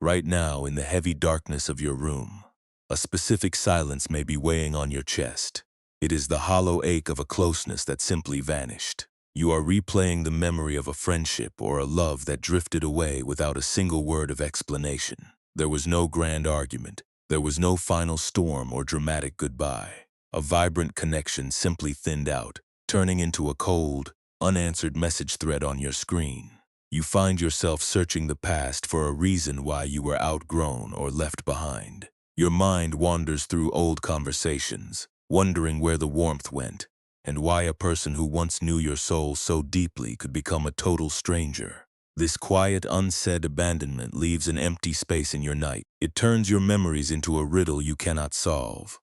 Right now, in the heavy darkness of your room, a specific silence may be weighing on your chest. It is the hollow ache of a closeness that simply vanished. You are replaying the memory of a friendship or a love that drifted away without a single word of explanation. There was no grand argument. There was no final storm or dramatic goodbye. A vibrant connection simply thinned out, turning into a cold, unanswered message thread on your screen. You find yourself searching the past for a reason why you were outgrown or left behind. Your mind wanders through old conversations, wondering where the warmth went, and why a person who once knew your soul so deeply could become a total stranger. This quiet, unsaid abandonment leaves an empty space in your night. It turns your memories into a riddle you cannot solve.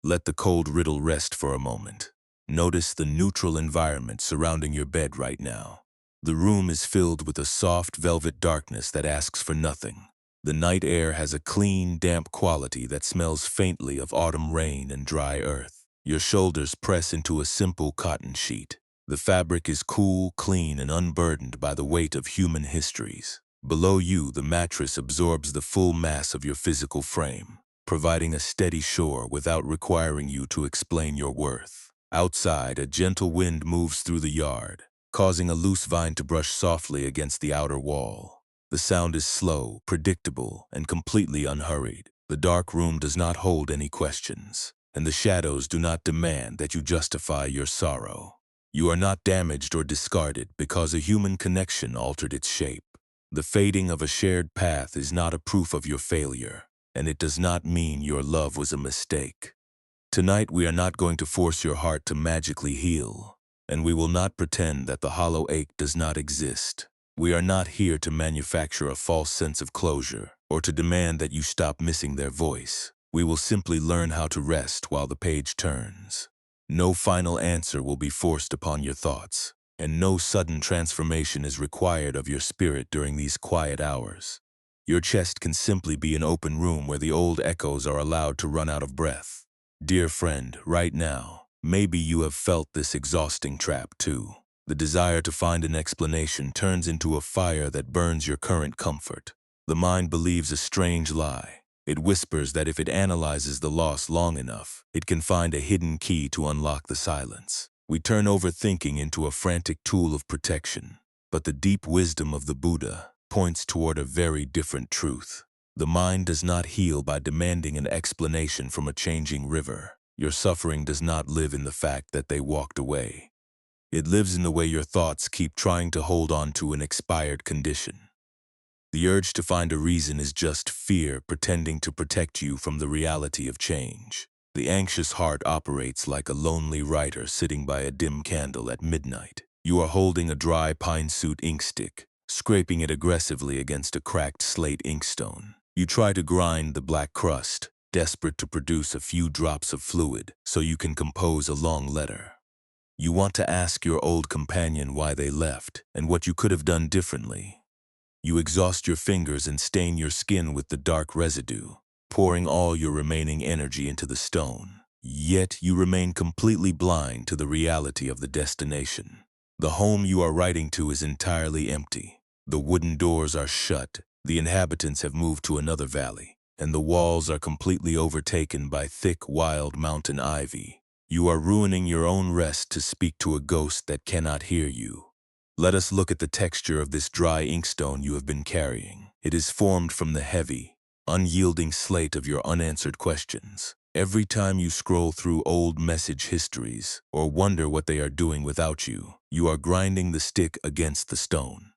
Let the cold riddle rest for a moment. Notice the neutral environment surrounding your bed right now. The room is filled with a soft velvet darkness that asks for nothing. The night air has a clean, damp quality that smells faintly of autumn rain and dry earth. Your shoulders press into a simple cotton sheet. The fabric is cool, clean, and unburdened by the weight of human histories. Below you, the mattress absorbs the full mass of your physical frame, providing a steady shore without requiring you to explain your worth. Outside, a gentle wind moves through the yard, causing a loose vine to brush softly against the outer wall. The sound is slow, predictable, and completely unhurried. The dark room does not hold any questions, and the shadows do not demand that you justify your sorrow. You are not damaged or discarded because a human connection altered its shape. The fading of a shared path is not a proof of your failure, and it does not mean your love was a mistake. Tonight we are not going to force your heart to magically heal, and we will not pretend that the hollow ache does not exist. We are not here to manufacture a false sense of closure or to demand that you stop missing their voice. We will simply learn how to rest while the page turns. No final answer will be forced upon your thoughts, and no sudden transformation is required of your spirit during these quiet hours. Your chest can simply be an open room where the old echoes are allowed to run out of breath. Dear friend, right now, maybe you have felt this exhausting trap too. The desire to find an explanation turns into a fire that burns your current comfort. The mind believes a strange lie. It whispers that if it analyzes the loss long enough, it can find a hidden key to unlock the silence. We turn overthinking into a frantic tool of protection. But the deep wisdom of the Buddha points toward a very different truth. The mind does not heal by demanding an explanation from a changing river. Your suffering does not live in the fact that they walked away. It lives in the way your thoughts keep trying to hold on to an expired condition. The urge to find a reason is just fear pretending to protect you from the reality of change. The anxious heart operates like a lonely writer sitting by a dim candle at midnight. You are holding a dry pine suit inkstick, scraping it aggressively against a cracked slate inkstone. You try to grind the black crust, desperate to produce a few drops of fluid so you can compose a long letter. You want to ask your old companion why they left and what you could have done differently. You exhaust your fingers and stain your skin with the dark residue, pouring all your remaining energy into the stone. Yet you remain completely blind to the reality of the destination. The home you are writing to is entirely empty. The wooden doors are shut, the inhabitants have moved to another valley, and the walls are completely overtaken by thick, wild mountain ivy. You are ruining your own rest to speak to a ghost that cannot hear you. Let us look at the texture of this dry inkstone you have been carrying. It is formed from the heavy, unyielding slate of your unanswered questions. Every time you scroll through old message histories or wonder what they are doing without you, you are grinding the stick against the stone.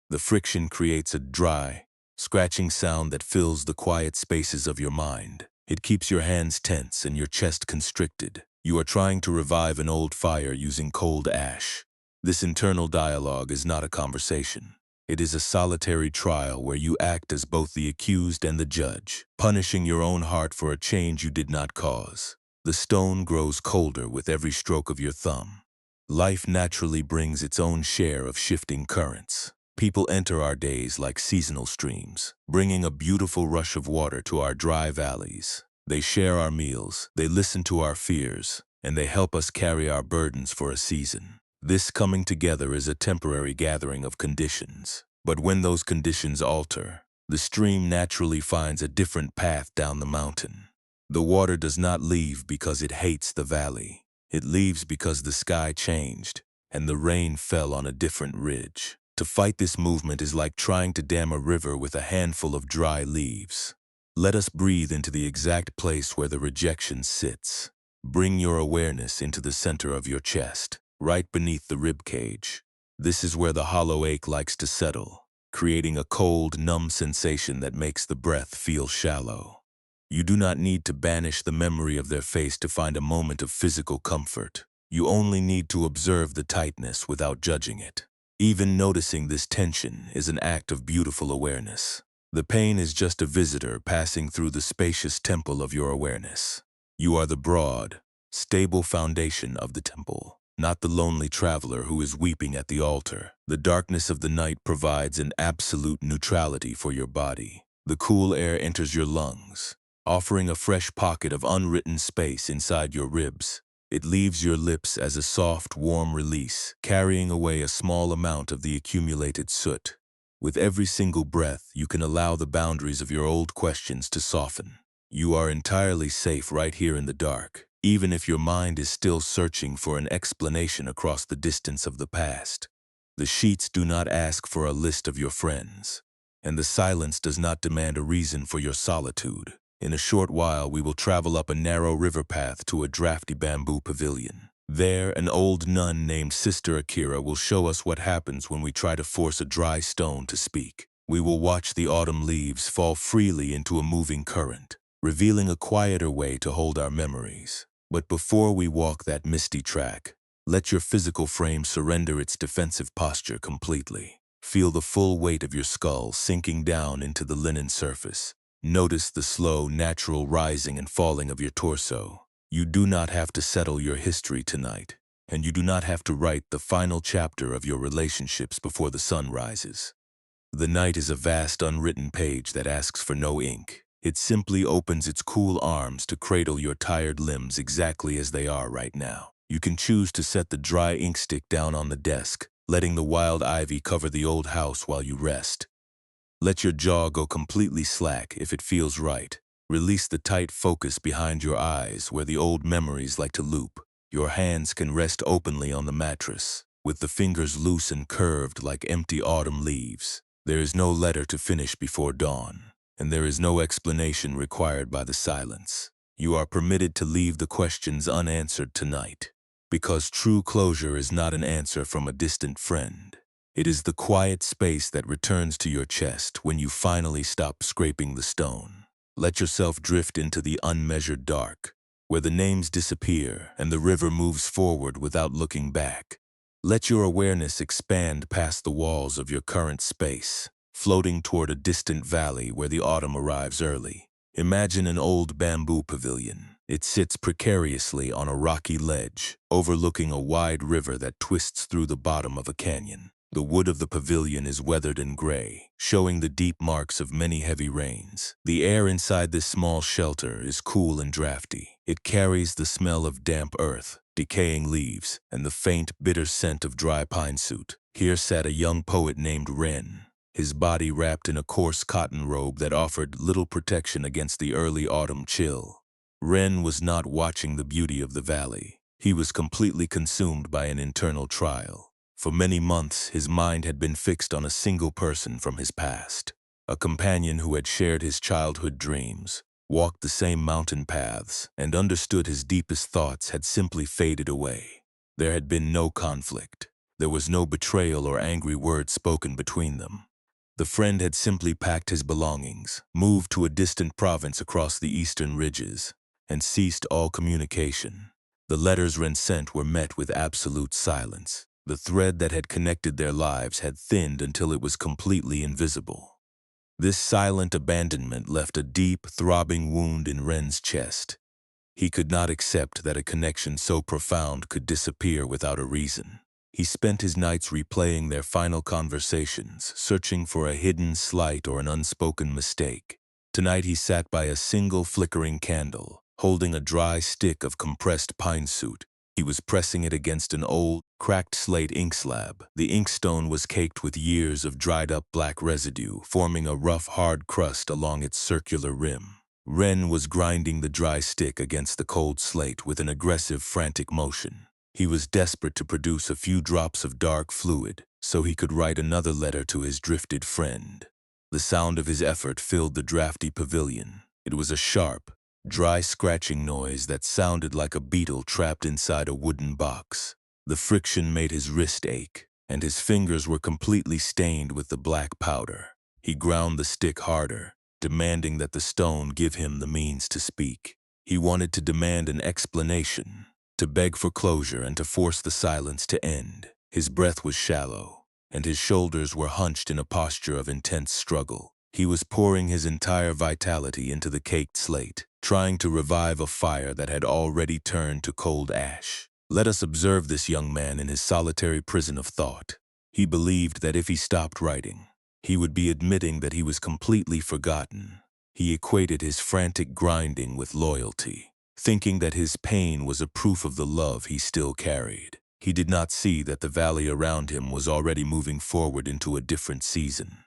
The friction creates a dry, scratching sound that fills the quiet spaces of your mind. It keeps your hands tense and your chest constricted. You are trying to revive an old fire using cold ash. This internal dialogue is not a conversation. It is a solitary trial where you act as both the accused and the judge, punishing your own heart for a change you did not cause. The stone grows colder with every stroke of your thumb. Life naturally brings its own share of shifting currents. People enter our days like seasonal streams, bringing a beautiful rush of water to our dry valleys. They share our meals, they listen to our fears, and they help us carry our burdens for a season. This coming together is a temporary gathering of conditions. But when those conditions alter, The stream naturally finds a different path down the mountain. The water does not leave because it hates the valley. It leaves because the sky changed and the rain fell on a different ridge. To fight this movement is like trying to dam a river with a handful of dry leaves. Let us breathe into the exact place where the rejection sits. Bring your awareness into the center of your chest, right beneath the rib cage. This is where the hollow ache likes to settle, creating a cold, numb sensation that makes the breath feel shallow. You do not need to banish the memory of their face to find a moment of physical comfort. You only need to observe the tightness without judging it. Even noticing this tension is an act of beautiful awareness. The pain is just a visitor passing through the spacious temple of your awareness. You are the broad, stable foundation of the temple, not the lonely traveler who is weeping at the altar. The darkness of the night provides an absolute neutrality for your body. The cool air enters your lungs, offering a fresh pocket of unwritten space inside your ribs. It leaves your lips as a soft, warm release, carrying away a small amount of the accumulated soot. With every single breath, you can allow the boundaries of your old questions to soften. You are entirely safe right here in the dark, even if your mind is still searching for an explanation across the distance of the past. The sheets do not ask for a list of your friends, and the silence does not demand a reason for your solitude. In a short while, we will travel up a narrow river path to a drafty bamboo pavilion. There, an old nun named Sister Akira will show us what happens when we try to force a dry stone to speak. We will watch the autumn leaves fall freely into a moving current, revealing a quieter way to hold our memories. But before we walk that misty track, let your physical frame surrender its defensive posture completely. Feel the full weight of your skull sinking down into the linen surface. Notice the slow, natural rising and falling of your torso. You do not have to settle your history tonight, and you do not have to write the final chapter of your relationships before the sun rises. The night is a vast unwritten page that asks for no ink. It simply opens its cool arms to cradle your tired limbs exactly as they are right now. You can choose to set the dry ink stick down on the desk, letting the wild ivy cover the old house while you rest. Let your jaw go completely slack if it feels right. Release the tight focus behind your eyes where the old memories like to loop. Your hands can rest openly on the mattress, with the fingers loose and curved like empty autumn leaves. There is no letter to finish before dawn, and there is no explanation required by the silence. You are permitted to leave the questions unanswered tonight, because true closure is not an answer from a distant friend. It is the quiet space that returns to your chest when you finally stop scraping the stone. Let yourself drift into the unmeasured dark, where the names disappear and the river moves forward without looking back. Let your awareness expand past the walls of your current space, floating toward a distant valley where the autumn arrives early. Imagine an old bamboo pavilion. It sits precariously on a rocky ledge, overlooking a wide river that twists through the bottom of a canyon. The wood of the pavilion is weathered and gray, showing the deep marks of many heavy rains. The air inside this small shelter is cool and drafty. It carries the smell of damp earth, decaying leaves, and the faint, bitter scent of dry pine soot. Here sat a young poet named Ren, his body wrapped in a coarse cotton robe that offered little protection against the early autumn chill. Ren was not watching the beauty of the valley. He was completely consumed by an internal trial. For many months, his mind had been fixed on a single person from his past, a companion who had shared his childhood dreams, walked the same mountain paths, and understood his deepest thoughts had simply faded away. There had been no conflict. There was no betrayal or angry words spoken between them. The friend had simply packed his belongings, moved to a distant province across the eastern ridges, and ceased all communication. The letters Ren sent were met with absolute silence. The thread that had connected their lives had thinned until it was completely invisible. This silent abandonment left a deep, throbbing wound in Ren's chest. He could not accept that a connection so profound could disappear without a reason. He spent his nights replaying their final conversations, searching for a hidden slight or an unspoken mistake. Tonight he sat by a single flickering candle, holding a dry stick of compressed pine soot. He was pressing it against an old, cracked slate ink slab. The inkstone was caked with years of dried-up black residue, forming a rough, hard crust along its circular rim. Ren was grinding the dry stick against the cold slate with an aggressive, frantic motion. He was desperate to produce a few drops of dark fluid so he could write another letter to his drifted friend. The sound of his effort filled the drafty pavilion. It was a sharp, dry scratching noise that sounded like a beetle trapped inside a wooden box. The friction made his wrist ache, and his fingers were completely stained with the black powder. He ground the stick harder, demanding that the stone give him the means to speak. He wanted to demand an explanation, to beg for closure and to force the silence to end. His breath was shallow, and his shoulders were hunched in a posture of intense struggle. He was pouring his entire vitality into the caked slate, trying to revive a fire that had already turned to cold ash. Let us observe this young man in his solitary prison of thought. He believed that if he stopped writing, he would be admitting that he was completely forgotten. He equated his frantic grinding with loyalty, thinking that his pain was a proof of the love he still carried. He did not see that the valley around him was already moving forward into a different season.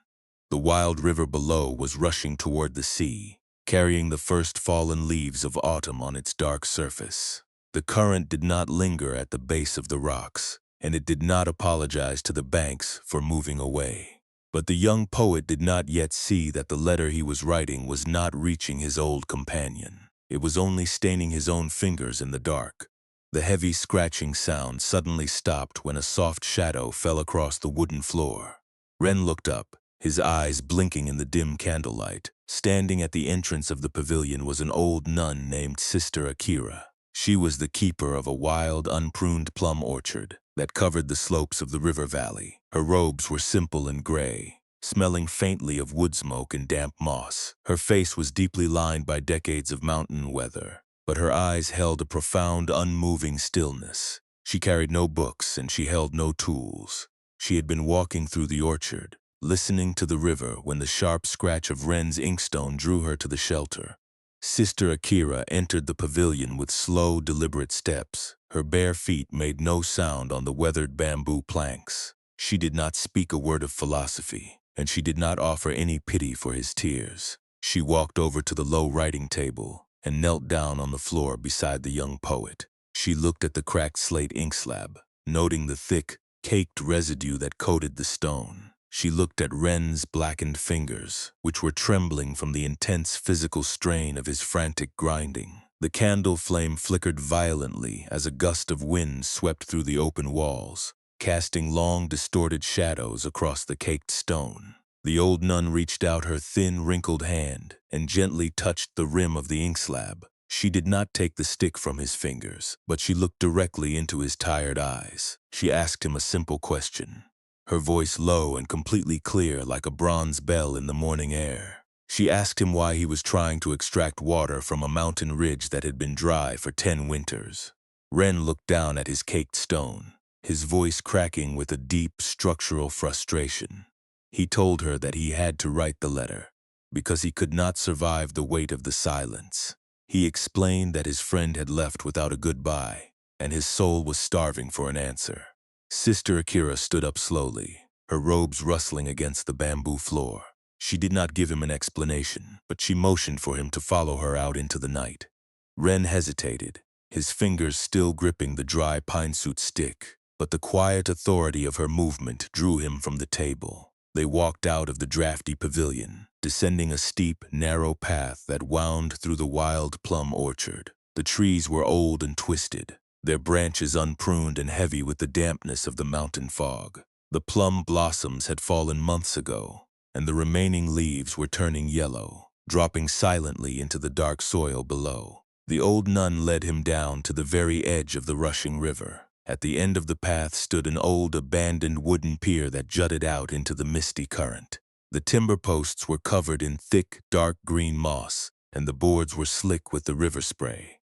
The wild river below was rushing toward the sea, carrying the first fallen leaves of autumn on its dark surface. The current did not linger at the base of the rocks, and it did not apologize to the banks for moving away. But the young poet did not yet see that the letter he was writing was not reaching his old companion. It was only staining his own fingers in the dark. The heavy scratching sound suddenly stopped when a soft shadow fell across the wooden floor. Ren looked up, his eyes blinking in the dim candlelight. Standing at the entrance of the pavilion was an old nun named Sister Akira. She was the keeper of a wild, unpruned plum orchard that covered the slopes of the river valley. Her robes were simple and gray, smelling faintly of wood smoke and damp moss. Her face was deeply lined by decades of mountain weather, but her eyes held a profound, unmoving stillness. She carried no books and she held no tools. She had been walking through the orchard, listening to the river when the sharp scratch of Ren's inkstone drew her to the shelter. Sister Akira entered the pavilion with slow, deliberate steps. Her bare feet made no sound on the weathered bamboo planks. She did not speak a word of philosophy, and she did not offer any pity for his tears. She walked over to the low writing table and knelt down on the floor beside the young poet. She looked at the cracked slate ink slab, noting the thick, caked residue that coated the stone. She looked at Ren's blackened fingers, which were trembling from the intense physical strain of his frantic grinding. The candle flame flickered violently as a gust of wind swept through the open walls, casting long, distorted shadows across the caked stone. The old nun reached out her thin, wrinkled hand and gently touched the rim of the ink slab. She did not take the stick from his fingers, but she looked directly into his tired eyes. She asked him a simple question, her voice low and completely clear like a bronze bell in the morning air. She asked him why he was trying to extract water from a mountain ridge that had been dry for 10 winters. Ren looked down at his caked stone, his voice cracking with a deep structural frustration. He told her that he had to write the letter because he could not survive the weight of the silence. He explained that his friend had left without a goodbye, and his soul was starving for an answer. Sister Akira stood up slowly, her robes rustling against the bamboo floor. She did not give him an explanation, but she motioned for him to follow her out into the night. Ren hesitated, his fingers still gripping the dry pine-suit stick, but the quiet authority of her movement drew him from the table. They walked out of the drafty pavilion, descending a steep, narrow path that wound through the wild plum orchard. The trees were old and twisted, their branches unpruned and heavy with the dampness of the mountain fog. The plum blossoms had fallen months ago, and the remaining leaves were turning yellow, dropping silently into the dark soil below. The old nun led him down to the very edge of the rushing river. At the end of the path stood an old, abandoned wooden pier that jutted out into the misty current. The timber posts were covered in thick, dark green moss, and the boards were slick with the river spray.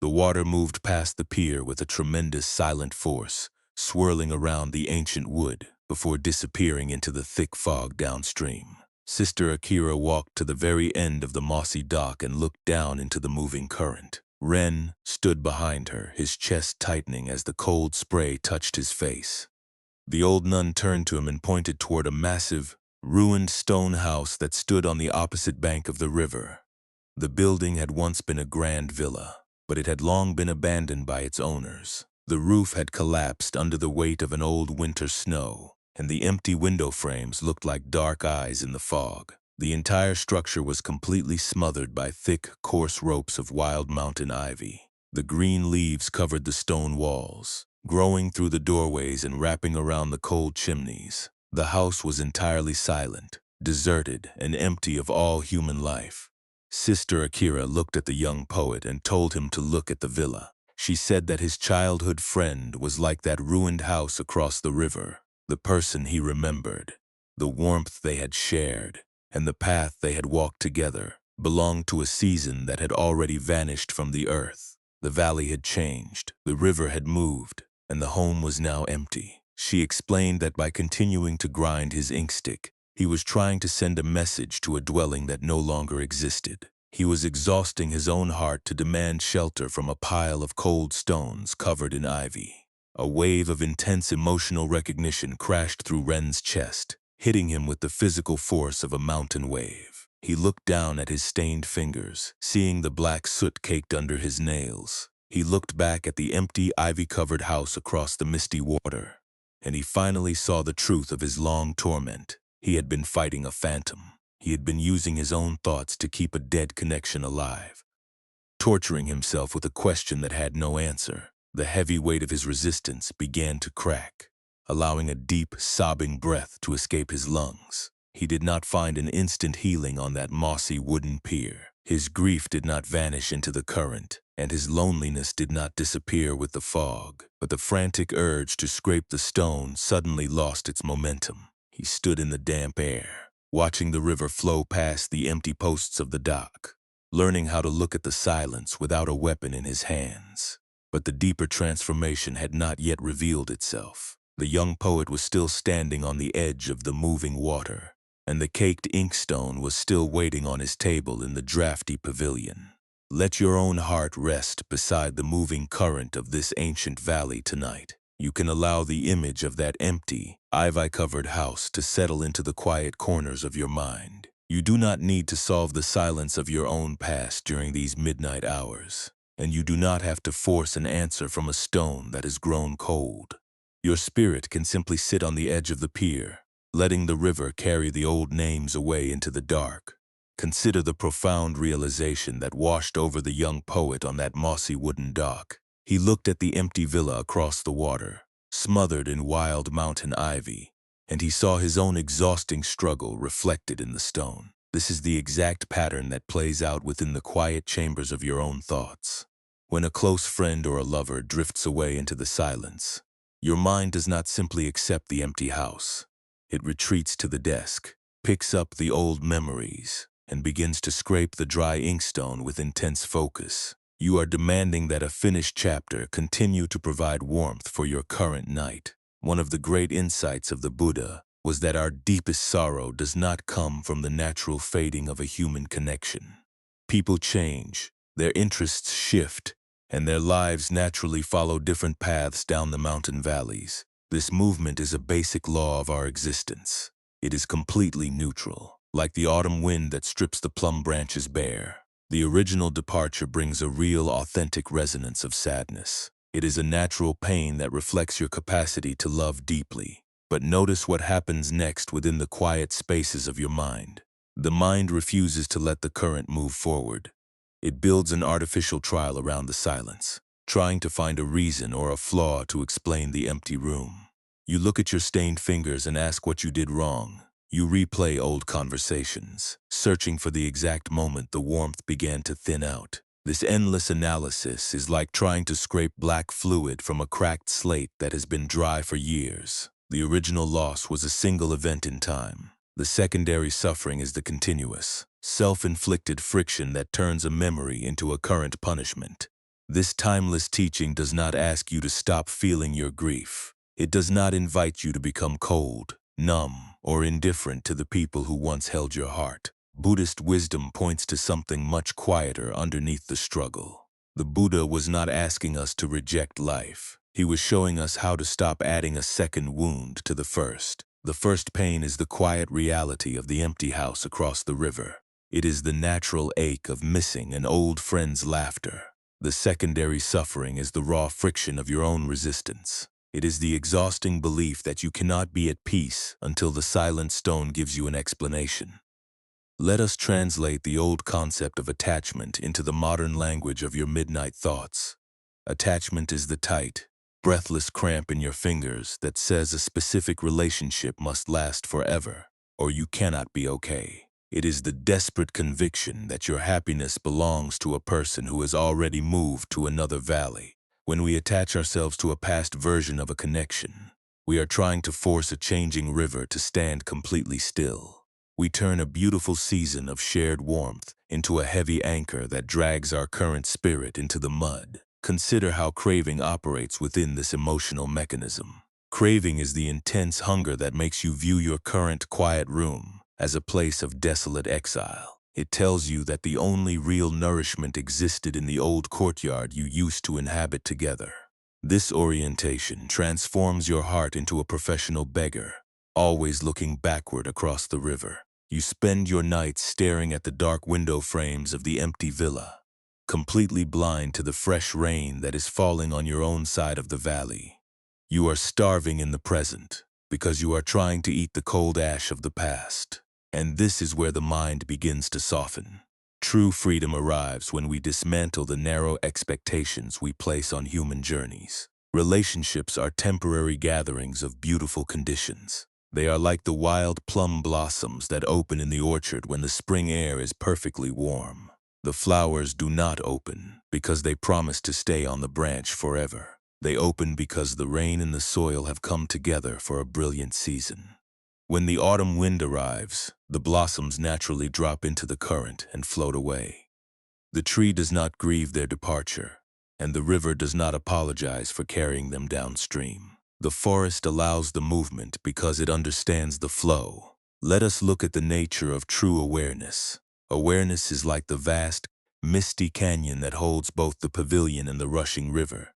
The water moved past the pier with a tremendous silent force, swirling around the ancient wood before disappearing into the thick fog downstream. Sister Akira walked to the very end of the mossy dock and looked down into the moving current. Ren stood behind her, his chest tightening as the cold spray touched his face. The old nun turned to him and pointed toward a massive, ruined stone house that stood on the opposite bank of the river. The building had once been a grand villa, but it had long been abandoned by its owners. The roof had collapsed under the weight of an old winter snow, and the empty window frames looked like dark eyes in the fog. The entire structure was completely smothered by thick, coarse ropes of wild mountain ivy. The green leaves covered the stone walls, growing through the doorways and wrapping around the cold chimneys. The house was entirely silent, deserted, and empty of all human life. Sister Akira looked at the young poet and told him to look at the villa. She said that his childhood friend was like that ruined house across the river, the person he remembered. The warmth they had shared, and the path they had walked together, belonged to a season that had already vanished from the earth. The valley had changed, the river had moved, and the home was now empty. She explained that by continuing to grind his inkstick, he was trying to send a message to a dwelling that no longer existed. He was exhausting his own heart to demand shelter from a pile of cold stones covered in ivy. A wave of intense emotional recognition crashed through Ren's chest, hitting him with the physical force of a mountain wave. He looked down at his stained fingers, seeing the black soot caked under his nails. He looked back at the empty, ivy-covered house across the misty water, and he finally saw the truth of his long torment. He had been fighting a phantom. He had been using his own thoughts to keep a dead connection alive, torturing himself with a question that had no answer. The heavy weight of his resistance began to crack, allowing a deep, sobbing breath to escape his lungs. He did not find an instant healing on that mossy wooden pier. His grief did not vanish into the current, and his loneliness did not disappear with the fog. But the frantic urge to scrape the stone suddenly lost its momentum. He stood in the damp air, watching the river flow past the empty posts of the dock, learning how to look at the silence without a weapon in his hands. But the deeper transformation had not yet revealed itself. The young poet was still standing on the edge of the moving water, and the caked inkstone was still waiting on his table in the drafty pavilion. Let your own heart rest beside the moving current of this ancient valley tonight. You can allow the image of that empty, ivy-covered house to settle into the quiet corners of your mind. You do not need to solve the silence of your own past during these midnight hours, and you do not have to force an answer from a stone that has grown cold. Your spirit can simply sit on the edge of the pier, letting the river carry the old names away into the dark. Consider the profound realization that washed over the young poet on that mossy wooden dock. He looked at the empty villa across the water, smothered in wild mountain ivy, and he saw his own exhausting struggle reflected in the stone. This is the exact pattern that plays out within the quiet chambers of your own thoughts. When a close friend or a lover drifts away into the silence, your mind does not simply accept the empty house. It retreats to the desk, picks up the old memories, and begins to scrape the dry inkstone with intense focus. You are demanding that a finished chapter continue to provide warmth for your current night. One of the great insights of the Buddha was that our deepest sorrow does not come from the natural fading of a human connection. People change, their interests shift, and their lives naturally follow different paths down the mountain valleys. This movement is a basic law of our existence. It is completely neutral, like the autumn wind that strips the plum branches bare. The original departure brings a real, authentic resonance of sadness. It is a natural pain that reflects your capacity to love deeply. But notice what happens next within the quiet spaces of your mind. The mind refuses to let the current move forward. It builds an artificial trial around the silence, trying to find a reason or a flaw to explain the empty room. You look at your stained fingers and ask what you did wrong. You replay old conversations, searching for the exact moment the warmth began to thin out. This endless analysis is like trying to scrape black fluid from a cracked slate that has been dry for years. The original loss was a single event in time. The secondary suffering is the continuous, self-inflicted friction that turns a memory into a current punishment. This timeless teaching does not ask you to stop feeling your grief. It does not invite you to become cold, numb, or indifferent to the people who once held your heart. Buddhist wisdom points to something much quieter underneath the struggle. The Buddha was not asking us to reject life. He was showing us how to stop adding a second wound to the first. The first pain is the quiet reality of the empty house across the river. It is the natural ache of missing an old friend's laughter. The secondary suffering is the raw friction of your own resistance. It is the exhausting belief that you cannot be at peace until the silent stone gives you an explanation. Let us translate the old concept of attachment into the modern language of your midnight thoughts. Attachment is the tight, breathless cramp in your fingers that says a specific relationship must last forever, or you cannot be okay. It is the desperate conviction that your happiness belongs to a person who has already moved to another valley. When we attach ourselves to a past version of a connection, we are trying to force a changing river to stand completely still. We turn a beautiful season of shared warmth into a heavy anchor that drags our current spirit into the mud. Consider how craving operates within this emotional mechanism. Craving is the intense hunger that makes you view your current quiet room as a place of desolate exile. It tells you that the only real nourishment existed in the old courtyard you used to inhabit together. This orientation transforms your heart into a professional beggar, always looking backward across the river. You spend your nights staring at the dark window frames of the empty villa, completely blind to the fresh rain that is falling on your own side of the valley. You are starving in the present because you are trying to eat the cold ash of the past. And this is where the mind begins to soften. True freedom arrives when we dismantle the narrow expectations we place on human journeys. Relationships are temporary gatherings of beautiful conditions. They are like the wild plum blossoms that open in the orchard when the spring air is perfectly warm. The flowers do not open because they promise to stay on the branch forever. They open because the rain and the soil have come together for a brilliant season. When the autumn wind arrives, the blossoms naturally drop into the current and float away. The tree does not grieve their departure, and the river does not apologize for carrying them downstream. The forest allows the movement because it understands the flow. Let us look at the nature of true awareness. Awareness is like the vast, misty canyon that holds both the pavilion and the rushing river.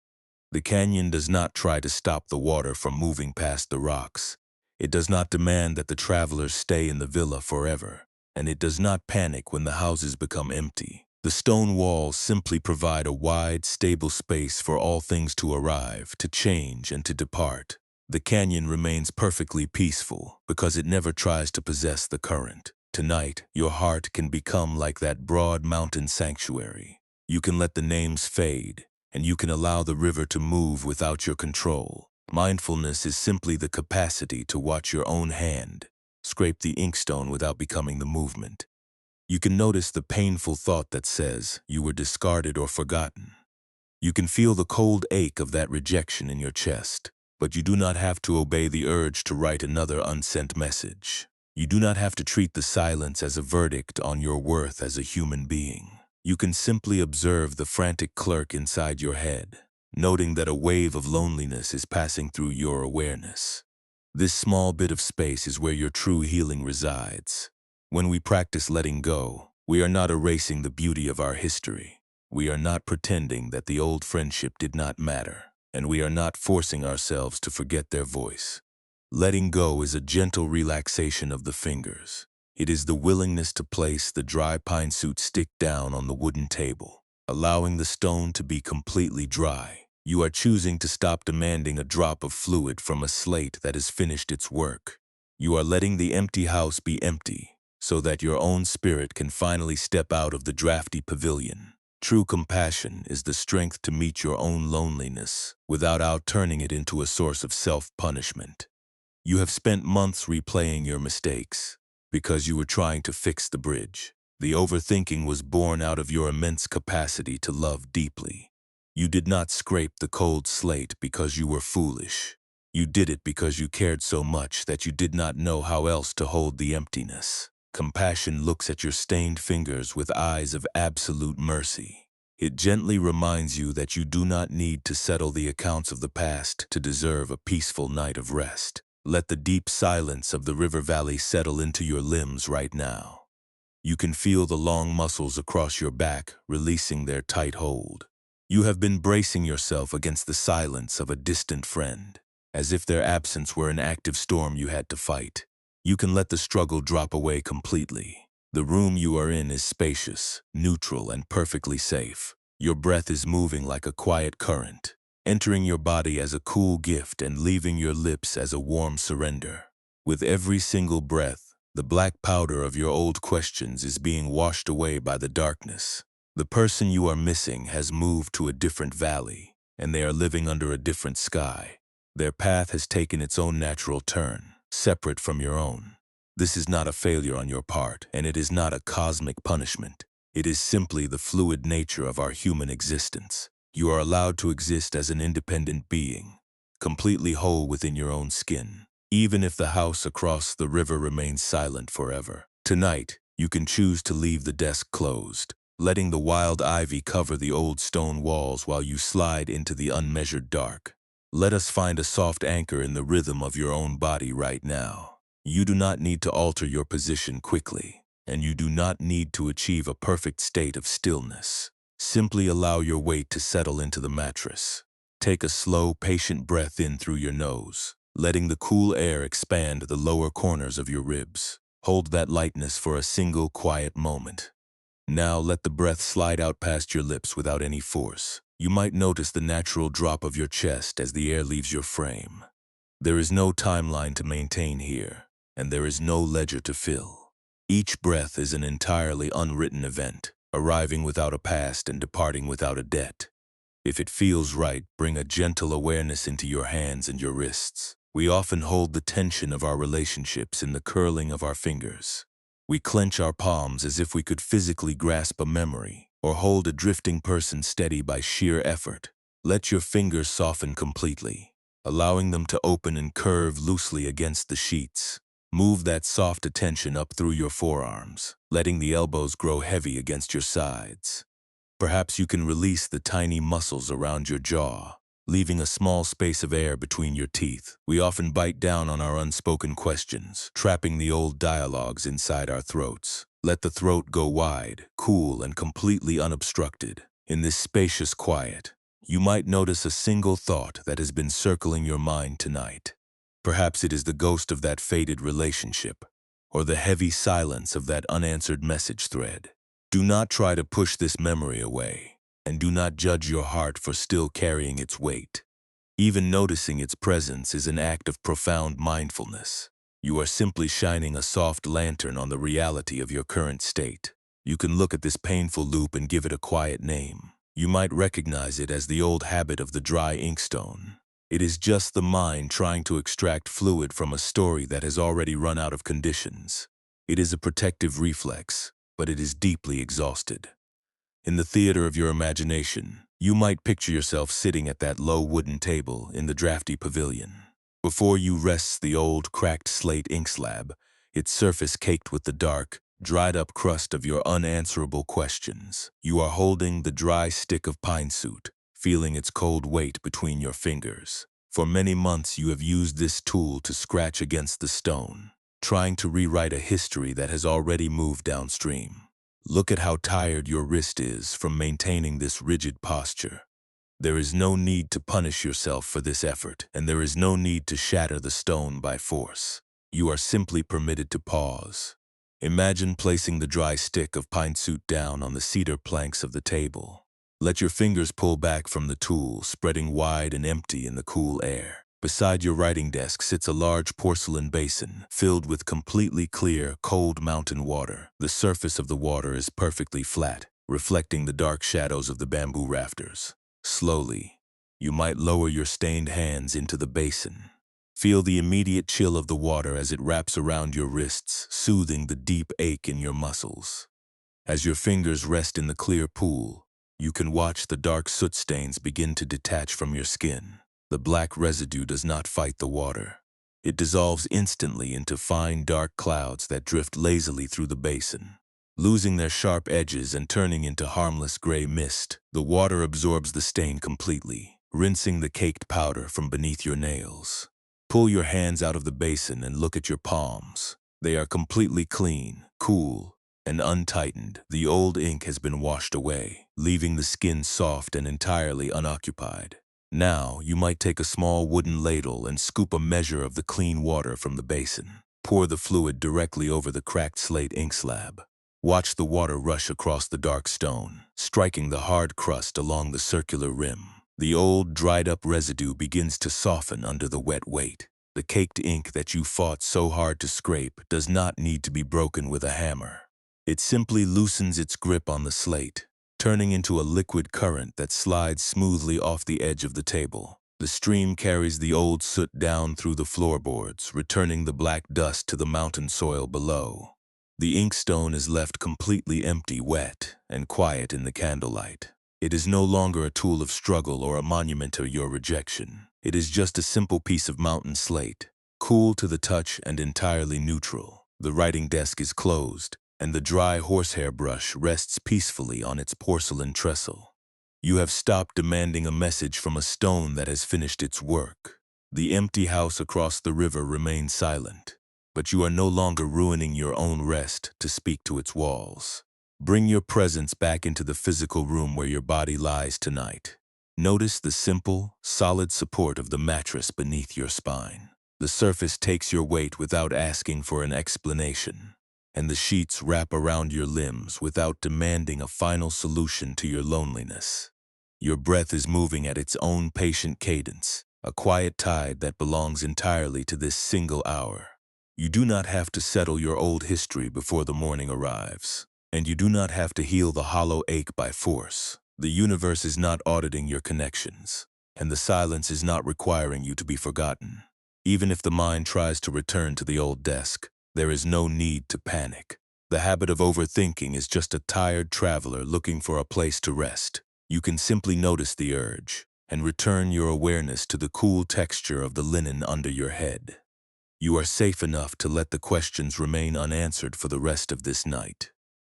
The canyon does not try to stop the water from moving past the rocks. It does not demand that the travelers stay in the villa forever, and it does not panic when the houses become empty. The stone walls simply provide a wide, stable space for all things to arrive, to change, and to depart. The canyon remains perfectly peaceful because it never tries to possess the current. Tonight, your heart can become like that broad mountain sanctuary. You can let the names fade, and you can allow the river to move without your control. Mindfulness is simply the capacity to watch your own hand scrape the inkstone without becoming the movement. You can notice the painful thought that says you were discarded or forgotten. You can feel the cold ache of that rejection in your chest, but you do not have to obey the urge to write another unsent message. You do not have to treat the silence as a verdict on your worth as a human being. You can simply observe the frantic clerk inside your head, noting that a wave of loneliness is passing through your awareness. This small bit of space is where your true healing resides. When we practice letting go, we are not erasing the beauty of our history. We are not pretending that the old friendship did not matter, and we are not forcing ourselves to forget their voice. Letting go is a gentle relaxation of the fingers. It is the willingness to place the dry pine suit stick down on the wooden table, allowing the stone to be completely dry. You are choosing to stop demanding a drop of fluid from a slate that has finished its work. You are letting the empty house be empty, so that your own spirit can finally step out of the drafty pavilion. True compassion is the strength to meet your own loneliness without outturning it into a source of self-punishment. You have spent months replaying your mistakes because you were trying to fix the bridge. The overthinking was born out of your immense capacity to love deeply. You did not scrape the cold slate because you were foolish. You did it because you cared so much that you did not know how else to hold the emptiness. Compassion looks at your stained fingers with eyes of absolute mercy. It gently reminds you that you do not need to settle the accounts of the past to deserve a peaceful night of rest. Let the deep silence of the river valley settle into your limbs right now. You can feel the long muscles across your back releasing their tight hold. You have been bracing yourself against the silence of a distant friend, as if their absence were an active storm you had to fight. You can let the struggle drop away completely. The room you are in is spacious, neutral, and perfectly safe. Your breath is moving like a quiet current, entering your body as a cool gift and leaving your lips as a warm surrender. With every single breath, the black powder of your old questions is being washed away by the darkness. The person you are missing has moved to a different valley, and they are living under a different sky. Their path has taken its own natural turn, separate from your own. This is not a failure on your part, and it is not a cosmic punishment. It is simply the fluid nature of our human existence. You are allowed to exist as an independent being, completely whole within your own skin, even if the house across the river remains silent forever. Tonight, you can choose to leave the desk closed, letting the wild ivy cover the old stone walls while you slide into the unmeasured dark. Let us find a soft anchor in the rhythm of your own body right now. You do not need to alter your position quickly, and you do not need to achieve a perfect state of stillness. Simply allow your weight to settle into the mattress. Take a slow, patient breath in through your nose, letting the cool air expand the lower corners of your ribs. Hold that lightness for a single quiet moment. Now let the breath slide out past your lips without any force. You might notice the natural drop of your chest as the air leaves your frame. There is no timeline to maintain here, and there is no ledger to fill. Each breath is an entirely unwritten event, arriving without a past and departing without a debt. If it feels right, bring a gentle awareness into your hands and your wrists. We often hold the tension of our relationships in the curling of our fingers. We clench our palms as if we could physically grasp a memory, or hold a drifting person steady by sheer effort. Let your fingers soften completely, allowing them to open and curve loosely against the sheets. Move that soft attention up through your forearms, letting the elbows grow heavy against your sides. Perhaps you can release the tiny muscles around your jaw, leaving a small space of air between your teeth. We often bite down on our unspoken questions, trapping the old dialogues inside our throats. Let the throat go wide, cool, and completely unobstructed. In this spacious quiet, you might notice a single thought that has been circling your mind tonight. Perhaps it is the ghost of that faded relationship, or the heavy silence of that unanswered message thread. Do not try to push this memory away, and do not judge your heart for still carrying its weight. Even noticing its presence is an act of profound mindfulness. You are simply shining a soft lantern on the reality of your current state. You can look at this painful loop and give it a quiet name. You might recognize it as the old habit of the dry inkstone. It is just the mind trying to extract fluid from a story that has already run out of conditions. It is a protective reflex, but it is deeply exhausted. In the theater of your imagination, you might picture yourself sitting at that low wooden table in the drafty pavilion. Before you rests the old, cracked slate ink slab, its surface caked with the dark, dried-up crust of your unanswerable questions. You are holding the dry stick of pine soot, feeling its cold weight between your fingers. For many months you have used this tool to scratch against the stone, trying to rewrite a history that has already moved downstream. Look at how tired your wrist is from maintaining this rigid posture. There is no need to punish yourself for this effort, and there is no need to shatter the stone by force. You are simply permitted to pause. Imagine placing the dry stick of pine soot down on the cedar planks of the table. Let your fingers pull back from the tool, spreading wide and empty in the cool air. Beside your writing desk sits a large porcelain basin filled with completely clear, cold mountain water. The surface of the water is perfectly flat, reflecting the dark shadows of the bamboo rafters. Slowly, you might lower your stained hands into the basin. Feel the immediate chill of the water as it wraps around your wrists, soothing the deep ache in your muscles. As your fingers rest in the clear pool, you can watch the dark soot stains begin to detach from your skin. The black residue does not fight the water. It dissolves instantly into fine, dark clouds that drift lazily through the basin. Losing their sharp edges and turning into harmless gray mist, the water absorbs the stain completely, rinsing the caked powder from beneath your nails. Pull your hands out of the basin and look at your palms. They are completely clean, cool, and untightened, the old ink has been washed away, leaving the skin soft and entirely unoccupied. Now, you might take a small wooden ladle and scoop a measure of the clean water from the basin. Pour the fluid directly over the cracked slate ink slab. Watch the water rush across the dark stone, striking the hard crust along the circular rim. The old, dried-up residue begins to soften under the wet weight. The caked ink that you fought so hard to scrape does not need to be broken with a hammer. It simply loosens its grip on the slate, turning into a liquid current that slides smoothly off the edge of the table. The stream carries the old soot down through the floorboards, returning the black dust to the mountain soil below. The inkstone is left completely empty, wet, and quiet in the candlelight. It is no longer a tool of struggle or a monument to your rejection. It is just a simple piece of mountain slate, cool to the touch and entirely neutral. The writing desk is closed, and the dry horsehair brush rests peacefully on its porcelain trestle. You have stopped demanding a message from a stone that has finished its work. The empty house across the river remains silent, but you are no longer ruining your own rest to speak to its walls. Bring your presence back into the physical room where your body lies tonight. Notice the simple, solid support of the mattress beneath your spine. The surface takes your weight without asking for an explanation, and the sheets wrap around your limbs without demanding a final solution to your loneliness. Your breath is moving at its own patient cadence, a quiet tide that belongs entirely to this single hour. You do not have to settle your old history before the morning arrives, and you do not have to heal the hollow ache by force. The universe is not auditing your connections, and the silence is not requiring you to be forgotten. Even if the mind tries to return to the old desk, there is no need to panic. The habit of overthinking is just a tired traveler looking for a place to rest. You can simply notice the urge and return your awareness to the cool texture of the linen under your head. You are safe enough to let the questions remain unanswered for the rest of this night.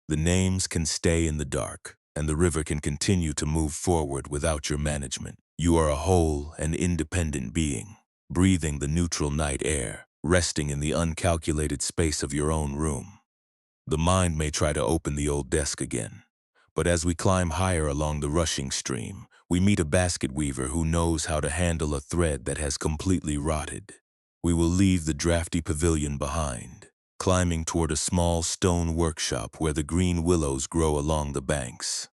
The names can stay in the dark, and the river can continue to move forward without your management. You are a whole and independent being, breathing the neutral night air, resting in the uncalculated space of your own room. The mind may try to open the old desk again, but as we climb higher along the rushing stream, we meet a basket weaver who knows how to handle a thread that has completely rotted. We will leave the drafty pavilion behind, climbing toward a small stone workshop where the green willows grow along the banks.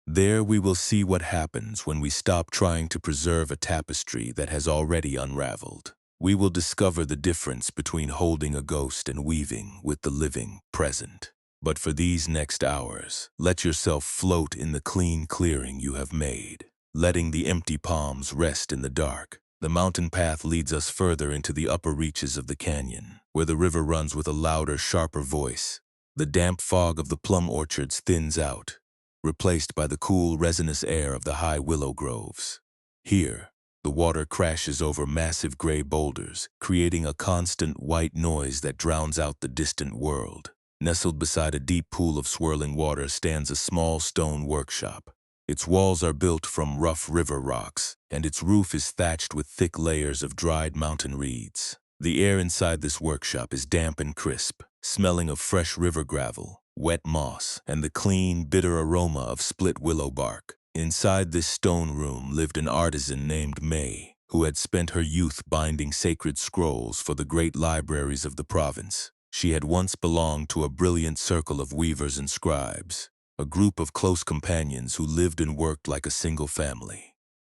There we will see what happens when we stop trying to preserve a tapestry that has already unraveled. We will discover the difference between holding a ghost and weaving with the living present. But for these next hours, let yourself float in the clean clearing you have made, letting the empty palms rest in the dark. The mountain path leads us further into the upper reaches of the canyon, where the river runs with a louder, sharper voice. The damp fog of the plum orchards thins out, replaced by the cool, resinous air of the high willow groves. Here, the water crashes over massive gray boulders, creating a constant white noise that drowns out the distant world. Nestled beside a deep pool of swirling water stands a small stone workshop. Its walls are built from rough river rocks, and its roof is thatched with thick layers of dried mountain reeds. The air inside this workshop is damp and crisp, smelling of fresh river gravel, wet moss, and the clean, bitter aroma of split willow bark. Inside this stone room lived an artisan named May, who had spent her youth binding sacred scrolls for the great libraries of the province. She had once belonged to a brilliant circle of weavers and scribes, a group of close companions who lived and worked like a single family.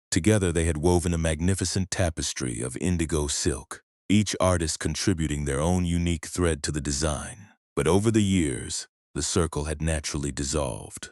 Together they had woven a magnificent tapestry of indigo silk, each artist contributing their own unique thread to the design. But over the years, the circle had naturally dissolved.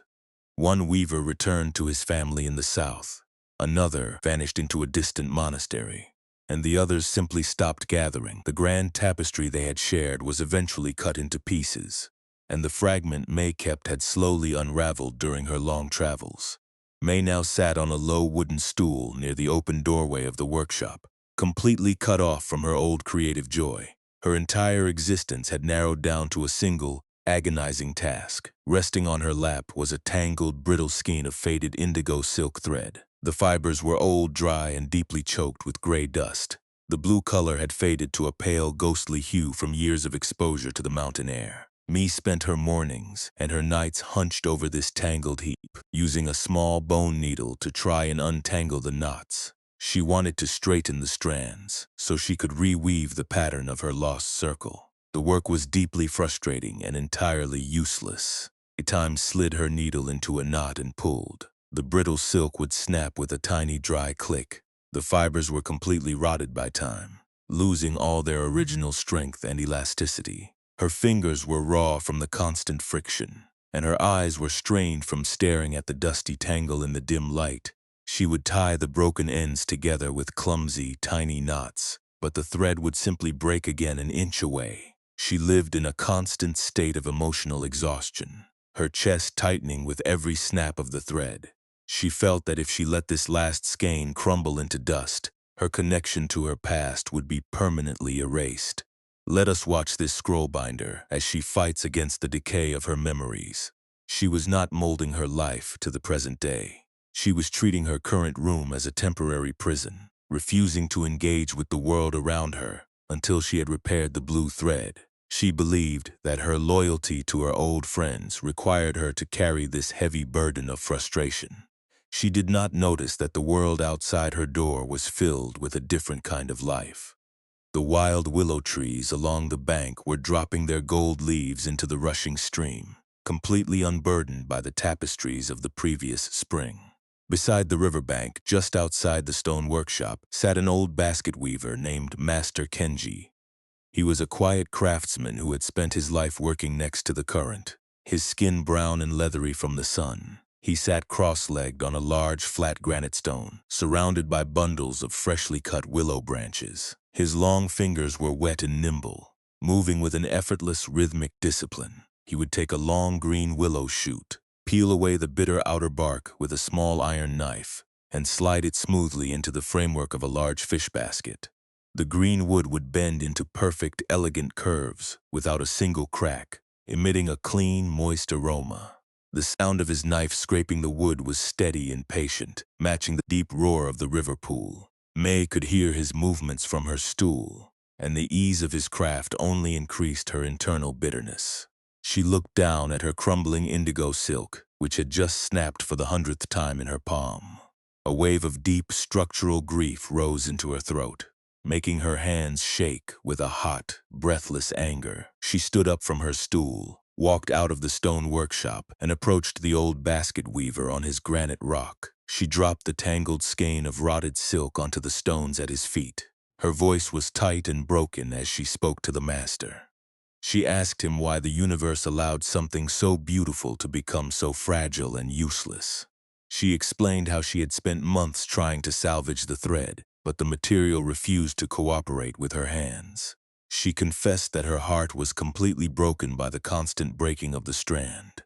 One weaver returned to his family in the south, another vanished into a distant monastery, and the others simply stopped gathering. The grand tapestry they had shared was eventually cut into pieces, and the fragment May kept had slowly unraveled during her long travels. May now sat on a low wooden stool near the open doorway of the workshop, completely cut off from her old creative joy. Her entire existence had narrowed down to a single, agonizing task. Resting on her lap was a tangled, brittle skein of faded indigo silk thread. The fibers were old, dry, and deeply choked with gray dust. The blue color had faded to a pale, ghostly hue from years of exposure to the mountain air. Me spent her mornings and her nights hunched over this tangled heap, using a small bone needle to try and untangle the knots. She wanted to straighten the strands so she could reweave the pattern of her lost circle. The work was deeply frustrating and entirely useless. At times slid her needle into a knot and pulled. The brittle silk would snap with a tiny dry click. The fibers were completely rotted by time, losing all their original strength and elasticity. Her fingers were raw from the constant friction, and her eyes were strained from staring at the dusty tangle in the dim light. She would tie the broken ends together with clumsy, tiny knots, but the thread would simply break again an inch away. She lived in a constant state of emotional exhaustion, her chest tightening with every snap of the thread. She felt that if she let this last skein crumble into dust, her connection to her past would be permanently erased. Let us watch this scroll binder as she fights against the decay of her memories. She was not molding her life to the present day. She was treating her current room as a temporary prison, refusing to engage with the world around her until she had repaired the blue thread. She believed that her loyalty to her old friends required her to carry this heavy burden of frustration. She did not notice that the world outside her door was filled with a different kind of life. The wild willow trees along the bank were dropping their gold leaves into the rushing stream, completely unburdened by the tapestries of the previous spring. Beside the riverbank, just outside the stone workshop, sat an old basket weaver named Master Kenji. He was a quiet craftsman who had spent his life working next to the current, his skin brown and leathery from the sun. He sat cross-legged on a large flat granite stone, surrounded by bundles of freshly cut willow branches. His long fingers were wet and nimble, moving with an effortless rhythmic discipline. He would take a long green willow shoot, peel away the bitter outer bark with a small iron knife, and slide it smoothly into the framework of a large fish basket. The green wood would bend into perfect, elegant curves without a single crack, emitting a clean, moist aroma. The sound of his knife scraping the wood was steady and patient, matching the deep roar of the river pool. May could hear his movements from her stool, and the ease of his craft only increased her internal bitterness. She looked down at her crumbling indigo silk, which had just snapped for the 100th time in her palm. A wave of deep, structural grief rose into her throat, making her hands shake with a hot, breathless anger. She stood up from her stool, walked out of the stone workshop, and approached the old basket weaver on his granite rock. She dropped the tangled skein of rotted silk onto the stones at his feet. Her voice was tight and broken as she spoke to the master. She asked him why the universe allowed something so beautiful to become so fragile and useless. She explained how she had spent months trying to salvage the thread, but the material refused to cooperate with her hands. She confessed that her heart was completely broken by the constant breaking of the strand.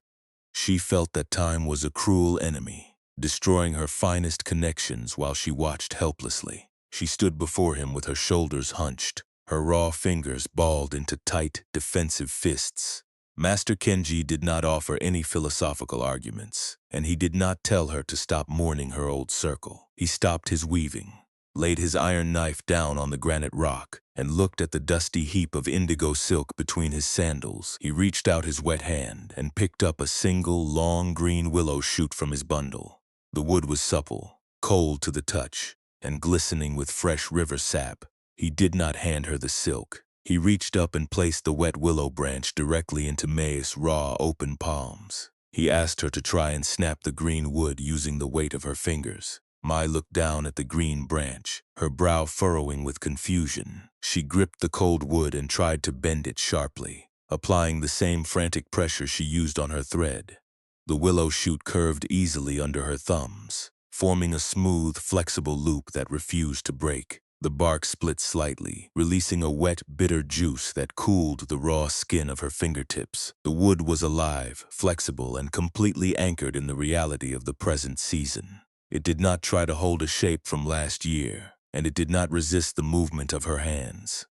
She felt that time was a cruel enemy, destroying her finest connections while she watched helplessly. She stood before him with her shoulders hunched, her raw fingers balled into tight, defensive fists. Master Kenji did not offer any philosophical arguments, and he did not tell her to stop mourning her old circle. He stopped his weaving, laid his iron knife down on the granite rock, and looked at the dusty heap of indigo silk between his sandals. He reached out his wet hand and picked up a single, long green willow shoot from his bundle. The wood was supple, cold to the touch, and glistening with fresh river sap. He did not hand her the silk. He reached up and placed the wet willow branch directly into May's raw, open palms. He asked her to try and snap the green wood using the weight of her fingers. Mai looked down at the green branch, her brow furrowing with confusion. She gripped the cold wood and tried to bend it sharply, applying the same frantic pressure she used on her thread. The willow shoot curved easily under her thumbs, forming a smooth, flexible loop that refused to break. The bark split slightly, releasing a wet, bitter juice that cooled the raw skin of her fingertips. The wood was alive, flexible, and completely anchored in the reality of the present season. It did not try to hold a shape from last year, and it did not resist the movement of her hands.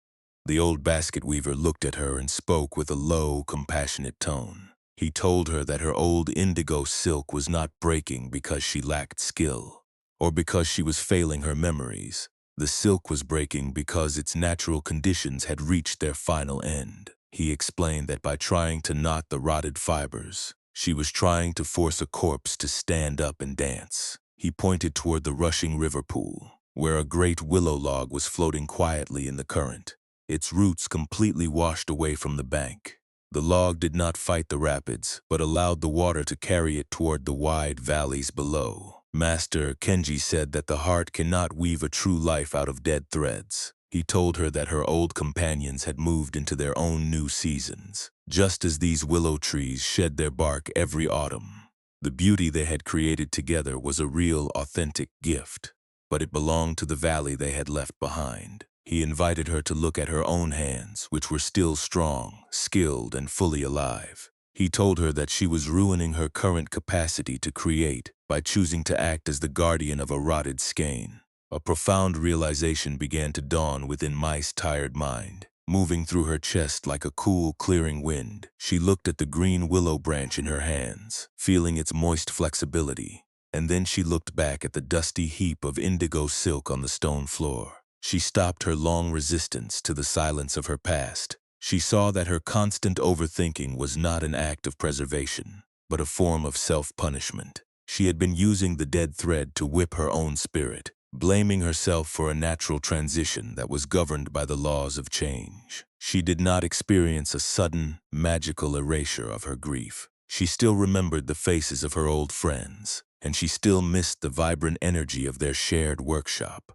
The old basket weaver looked at her and spoke with a low, compassionate tone. He told her that her old indigo silk was not breaking because she lacked skill, or because she was failing her memories. The silk was breaking because its natural conditions had reached their final end. He explained that by trying to knot the rotted fibers, she was trying to force a corpse to stand up and dance. He pointed toward the rushing river pool, where a great willow log was floating quietly in the current, its roots completely washed away from the bank. The log did not fight the rapids, but allowed the water to carry it toward the wide valleys below. Master Kenji said that the heart cannot weave a true life out of dead threads. He told her that her old companions had moved into their own new seasons, just as these willow trees shed their bark every autumn. The beauty they had created together was a real, authentic gift, but it belonged to the valley they had left behind. He invited her to look at her own hands, which were still strong, skilled, and fully alive. He told her that she was ruining her current capacity to create by choosing to act as the guardian of a rotted skein. A profound realization began to dawn within Mai's tired mind. Moving through her chest like a cool, clearing wind, she looked at the green willow branch in her hands, feeling its moist flexibility. And then she looked back at the dusty heap of indigo silk on the stone floor. She stopped her long resistance to the silence of her past. She saw that her constant overthinking was not an act of preservation, but a form of self-punishment. She had been using the dead thread to whip her own spirit, blaming herself for a natural transition that was governed by the laws of change. She did not experience a sudden, magical erasure of her grief. She still remembered the faces of her old friends, and she still missed the vibrant energy of their shared workshop.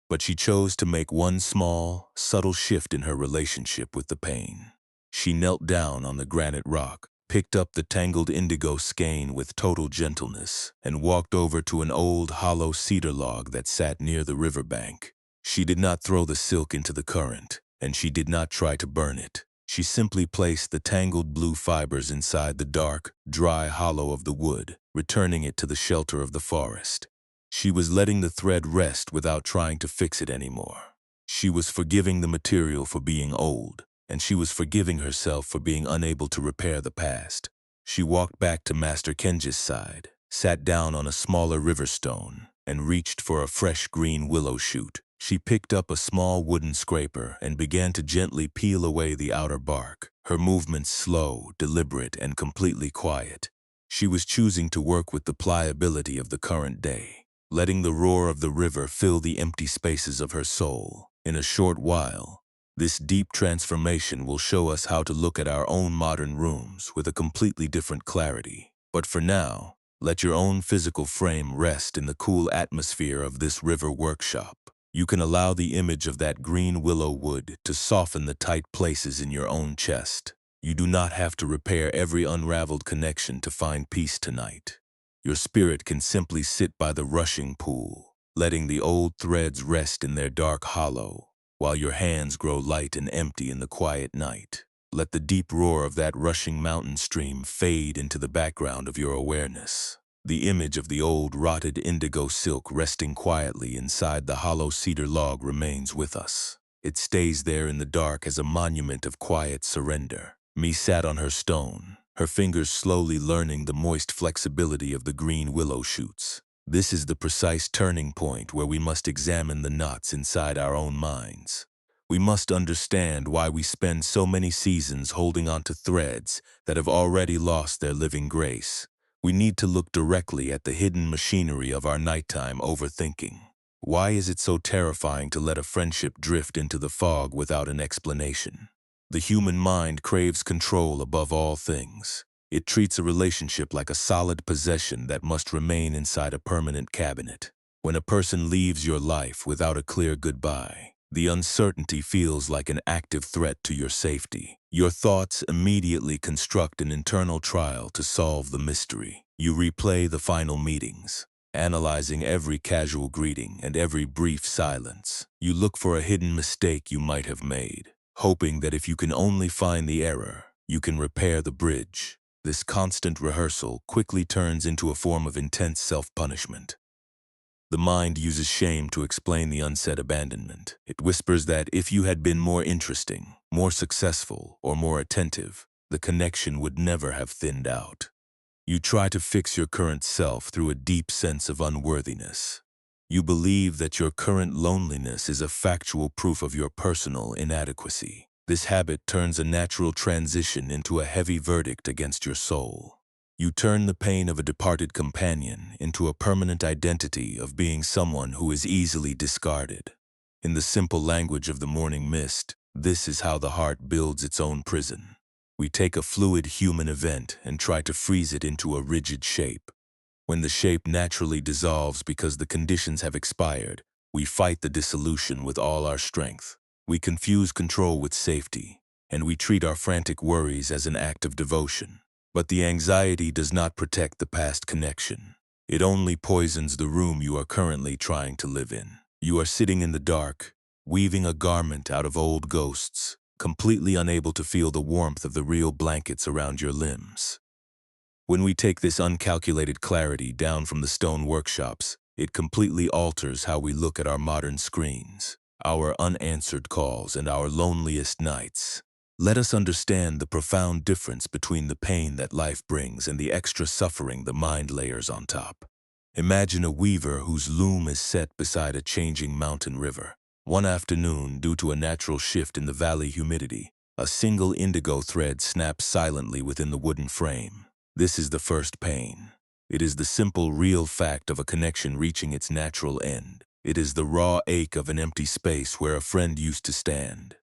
But she chose to make one small, subtle shift in her relationship with the pain. She knelt down on the granite rock, picked up the tangled indigo skein with total gentleness, and walked over to an old hollow cedar log that sat near the riverbank. She did not throw the silk into the current, and she did not try to burn it. She simply placed the tangled blue fibers inside the dark, dry hollow of the wood, returning it to the shelter of the forest. She was letting the thread rest without trying to fix it anymore. She was forgiving the material for being old, and she was forgiving herself for being unable to repair the past. She walked back to Master Kenji's side, sat down on a smaller river stone, and reached for a fresh green willow shoot. She picked up a small wooden scraper and began to gently peel away the outer bark, her movements slow, deliberate, and completely quiet. She was choosing to work with the pliability of the current day, letting the roar of the river fill the empty spaces of her soul. In a short while, this deep transformation will show us how to look at our own modern rooms with a completely different clarity. But for now, let your own physical frame rest in the cool atmosphere of this river workshop. You can allow the image of that green willow wood to soften the tight places in your own chest. You do not have to repair every unraveled connection to find peace tonight. Your spirit can simply sit by the rushing pool, letting the old threads rest in their dark hollow, while your hands grow light and empty in the quiet night. Let the deep roar of that rushing mountain stream fade into the background of your awareness. The image of the old rotted indigo silk resting quietly inside the hollow cedar log remains with us. It stays there in the dark as a monument of quiet surrender. Mi sat on her stone, her fingers slowly learning the moist flexibility of the green willow shoots. This is the precise turning point where we must examine the knots inside our own minds. We must understand why we spend so many seasons holding on to threads that have already lost their living grace. We need to look directly at the hidden machinery of our nighttime overthinking. Why is it so terrifying to let a friendship drift into the fog without an explanation? The human mind craves control above all things. It treats a relationship like a solid possession that must remain inside a permanent cabinet. When a person leaves your life without a clear goodbye, the uncertainty feels like an active threat to your safety. Your thoughts immediately construct an internal trial to solve the mystery. You replay the final meetings, analyzing every casual greeting and every brief silence. You look for a hidden mistake you might have made, hoping that if you can only find the error, you can repair the bridge. This constant rehearsal quickly turns into a form of intense self-punishment. The mind uses shame to explain the unsaid abandonment. It whispers that if you had been more interesting, more successful, or more attentive, the connection would never have thinned out. You try to fix your current self through a deep sense of unworthiness. You believe that your current loneliness is a factual proof of your personal inadequacy. This habit turns a natural transition into a heavy verdict against your soul. You turn the pain of a departed companion into a permanent identity of being someone who is easily discarded. In the simple language of the morning mist, this is how the heart builds its own prison. We take a fluid human event and try to freeze it into a rigid shape. When the shape naturally dissolves because the conditions have expired, we fight the dissolution with all our strength. We confuse control with safety, and we treat our frantic worries as an act of devotion. But the anxiety does not protect the past connection. It only poisons the room you are currently trying to live in. You are sitting in the dark, weaving a garment out of old ghosts, completely unable to feel the warmth of the real blankets around your limbs. When we take this uncalculated clarity down from the stone workshops, it completely alters how we look at our modern screens, our unanswered calls, and our loneliest nights. Let us understand the profound difference between the pain that life brings and the extra suffering the mind layers on top. Imagine a weaver whose loom is set beside a changing mountain river. One afternoon, due to a natural shift in the valley humidity, a single indigo thread snaps silently within the wooden frame. This is the first pain. It is the simple, real fact of a connection reaching its natural end. It is the raw ache of an empty space where a friend used to stand.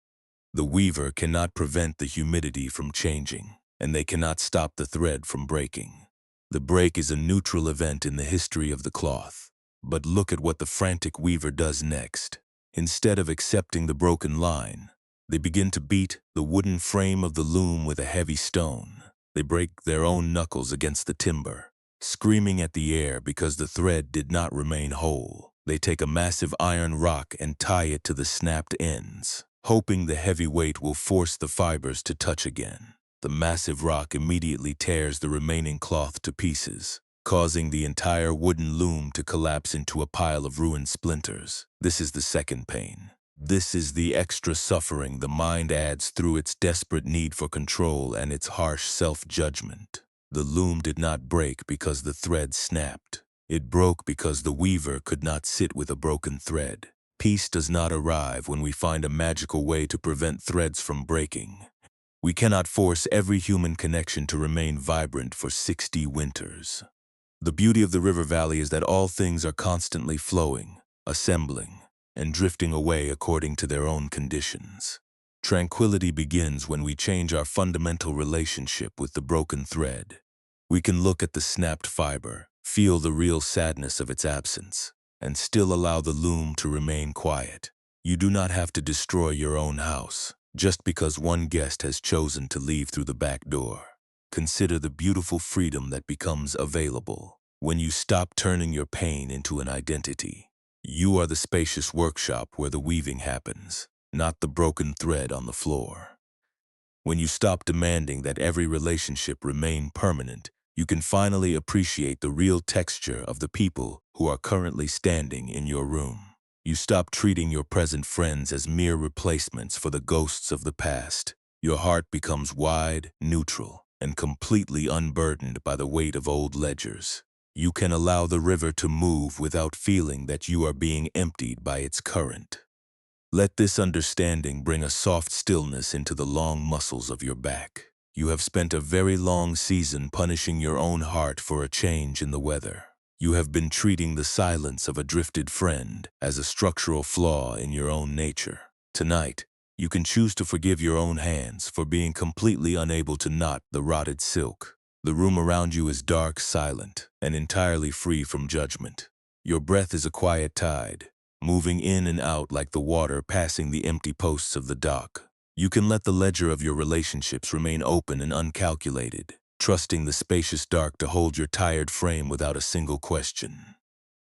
The weaver cannot prevent the humidity from changing, and they cannot stop the thread from breaking. The break is a neutral event in the history of the cloth. But look at what the frantic weaver does next. Instead of accepting the broken line, they begin to beat the wooden frame of the loom with a heavy stone. They break their own knuckles against the timber, screaming at the air because the thread did not remain whole. They take a massive iron rock and tie it to the snapped ends, hoping the heavy weight will force the fibers to touch again. The massive rock immediately tears the remaining cloth to pieces, causing the entire wooden loom to collapse into a pile of ruined splinters. This is the second pain. This is the extra suffering the mind adds through its desperate need for control and its harsh self-judgment. The loom did not break because the thread snapped. It broke because the weaver could not sit with a broken thread. Peace does not arrive when we find a magical way to prevent threads from breaking. We cannot force every human connection to remain vibrant for 60 winters. The beauty of the river valley is that all things are constantly flowing, assembling, and drifting away according to their own conditions. Tranquility begins when we change our fundamental relationship with the broken thread. We can look at the snapped fiber, feel the real sadness of its absence, and still allow the loom to remain quiet. You do not have to destroy your own house just because one guest has chosen to leave through the back door. Consider the beautiful freedom that becomes available when you stop turning your pain into an identity. You are the spacious workshop where the weaving happens, not the broken thread on the floor. When you stop demanding that every relationship remain permanent, you can finally appreciate the real texture of the people who are currently standing in your room. You stop treating your present friends as mere replacements for the ghosts of the past. Your heart becomes wide, neutral, and completely unburdened by the weight of old ledgers. You can allow the river to move without feeling that you are being emptied by its current. Let this understanding bring a soft stillness into the long muscles of your back. You have spent a very long season punishing your own heart for a change in the weather. You have been treating the silence of a drifted friend as a structural flaw in your own nature. Tonight, you can choose to forgive your own hands for being completely unable to knot the rotted silk. The room around you is dark, silent, and entirely free from judgment. Your breath is a quiet tide, moving in and out like the water passing the empty posts of the dock. You can let the ledger of your relationships remain open and uncalculated, trusting the spacious dark to hold your tired frame without a single question.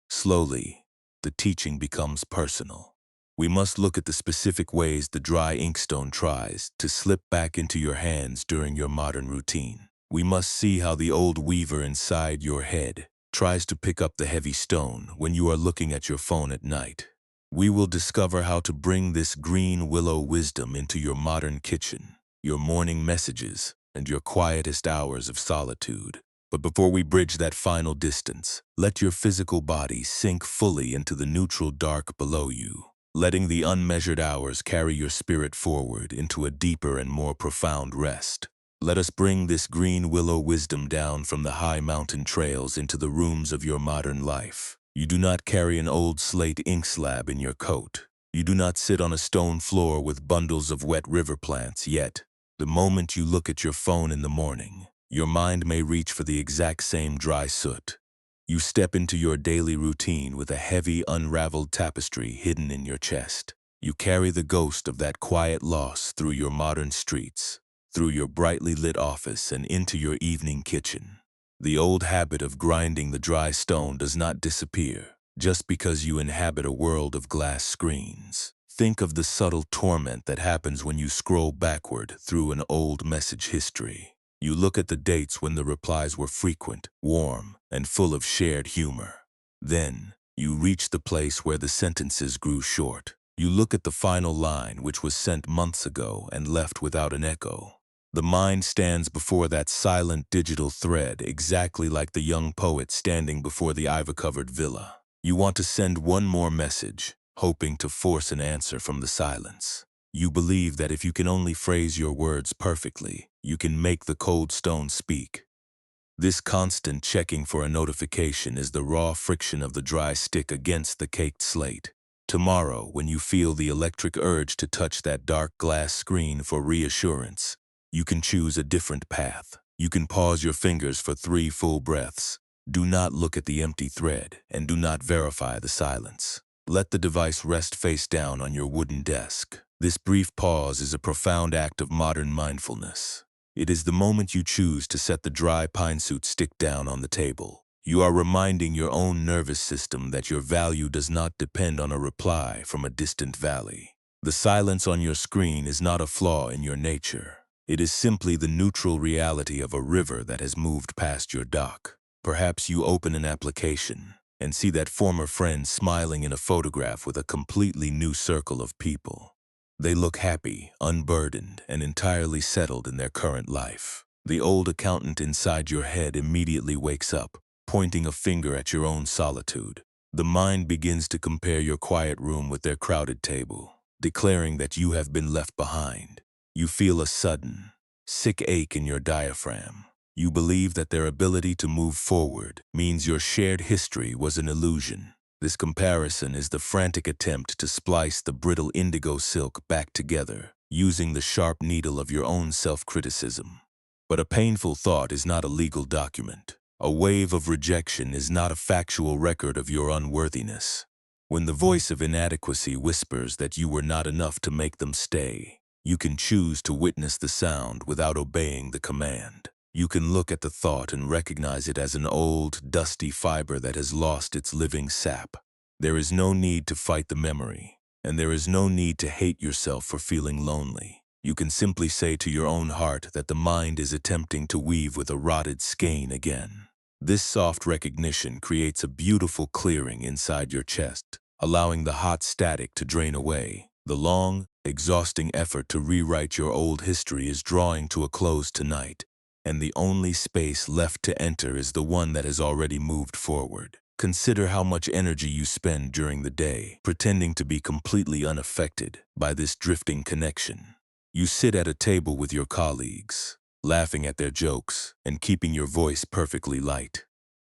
Slowly, the teaching becomes personal. We must look at the specific ways the dry inkstone tries to slip back into your hands during your modern routine. We must see how the old weaver inside your head tries to pick up the heavy stone when you are looking at your phone at night. We will discover how to bring this green willow wisdom into your modern kitchen, your morning messages, and your quietest hours of solitude. But before we bridge that final distance, let your physical body sink fully into the neutral dark below you. letting the unmeasured hours carry your spirit forward into a deeper and more profound rest. Let us bring this green willow wisdom down from the high mountain trails into the rooms of your modern life. You do not carry an old slate ink slab in your coat. You do not sit on a stone floor with bundles of wet river plants, yet, the moment you look at your phone in the morning, your mind may reach for the exact same dry soot. You step into your daily routine with a heavy, unraveled tapestry hidden in your chest. You carry the ghost of that quiet loss through your modern streets, through your brightly lit office and into your evening kitchen. The old habit of grinding the dry stone does not disappear just because you inhabit a world of glass screens. Think of the subtle torment that happens when you scroll backward through an old message history. You look at the dates when the replies were frequent, warm, and full of shared humor. Then, you reach the place where the sentences grew short. You look at the final line, which was sent months ago and left without an echo. The mind stands before that silent digital thread exactly like the young poet standing before the ivy-covered villa. You want to send one more message, hoping to force an answer from the silence. You believe that if you can only phrase your words perfectly, you can make the cold stone speak. This constant checking for a notification is the raw friction of the dry stick against the caked slate. Tomorrow, when you feel the electric urge to touch that dark glass screen for reassurance, you can choose a different path. You can pause your fingers for 3 full breaths. Do not look at the empty thread, and do not verify the silence. Let the device rest face down on your wooden desk. This brief pause is a profound act of modern mindfulness. It is the moment you choose to set the dry pine suit stick down on the table. You are reminding your own nervous system that your value does not depend on a reply from a distant valley. The silence on your screen is not a flaw in your nature. It is simply the neutral reality of a river that has moved past your dock. Perhaps you open an application and see that former friend smiling in a photograph with a completely new circle of people. They look happy, unburdened, and entirely settled in their current life. The old accountant inside your head immediately wakes up, pointing a finger at your own solitude. The mind begins to compare your quiet room with their crowded table, declaring that you have been left behind. You feel a sudden, sick ache in your diaphragm. You believe that their ability to move forward means your shared history was an illusion. This comparison is the frantic attempt to splice the brittle indigo silk back together, using the sharp needle of your own self-criticism. But a painful thought is not a legal document. A wave of rejection is not a factual record of your unworthiness. When the voice of inadequacy whispers that you were not enough to make them stay, you can choose to witness the sound without obeying the command. You can look at the thought and recognize it as an old, dusty fiber that has lost its living sap. There is no need to fight the memory, and there is no need to hate yourself for feeling lonely. You can simply say to your own heart that the mind is attempting to weave with a rotted skein again. This soft recognition creates a beautiful clearing inside your chest, allowing the hot static to drain away. The long, exhausting effort to rewrite your old history is drawing to a close tonight, and the only space left to enter is the one that has already moved forward. Consider how much energy you spend during the day, pretending to be completely unaffected by this drifting connection. You sit at a table with your colleagues, laughing at their jokes and keeping your voice perfectly light.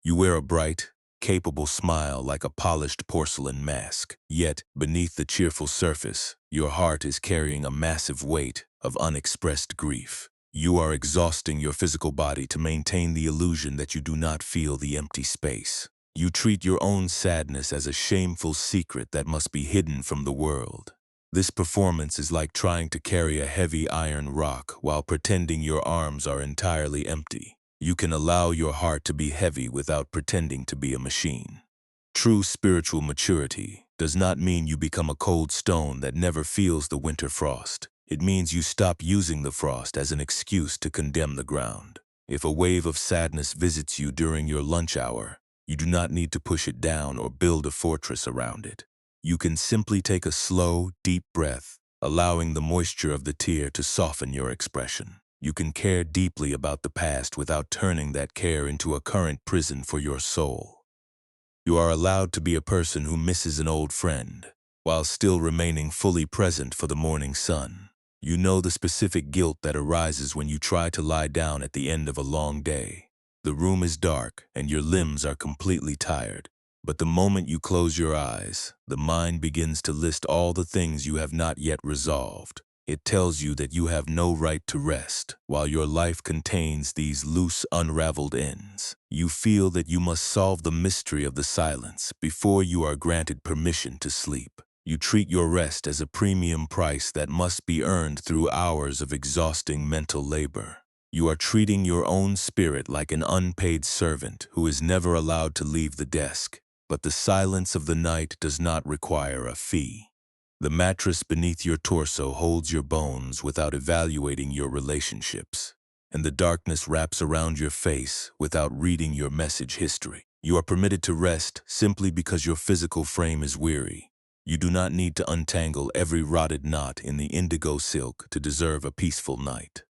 You wear a bright, capable smile like a polished porcelain mask, yet beneath the cheerful surface, your heart is carrying a massive weight of unexpressed grief. You are exhausting your physical body to maintain the illusion that you do not feel the empty space. You treat your own sadness as a shameful secret that must be hidden from the world. This performance is like trying to carry a heavy iron rock while pretending your arms are entirely empty. You can allow your heart to be heavy without pretending to be a machine. True spiritual maturity does not mean you become a cold stone that never feels the winter frost. It means you stop using the frost as an excuse to condemn the ground. If a wave of sadness visits you during your lunch hour, you do not need to push it down or build a fortress around it. You can simply take a slow, deep breath, allowing the moisture of the tear to soften your expression. You can care deeply about the past without turning that care into a current prison for your soul. You are allowed to be a person who misses an old friend, while still remaining fully present for the morning sun. You know the specific guilt that arises when you try to lie down at the end of a long day. The room is dark and your limbs are completely tired. But the moment you close your eyes, the mind begins to list all the things you have not yet resolved. It tells you that you have no right to rest, while your life contains these loose, unraveled ends. You feel that you must solve the mystery of the silence before you are granted permission to sleep. You treat your rest as a premium price that must be earned through hours of exhausting mental labor. You are treating your own spirit like an unpaid servant who is never allowed to leave the desk. But the silence of the night does not require a fee. The mattress beneath your torso holds your bones without evaluating your relationships, and the darkness wraps around your face without reading your message history. You are permitted to rest simply because your physical frame is weary. You do not need to untangle every rotted knot in the indigo silk to deserve a peaceful night.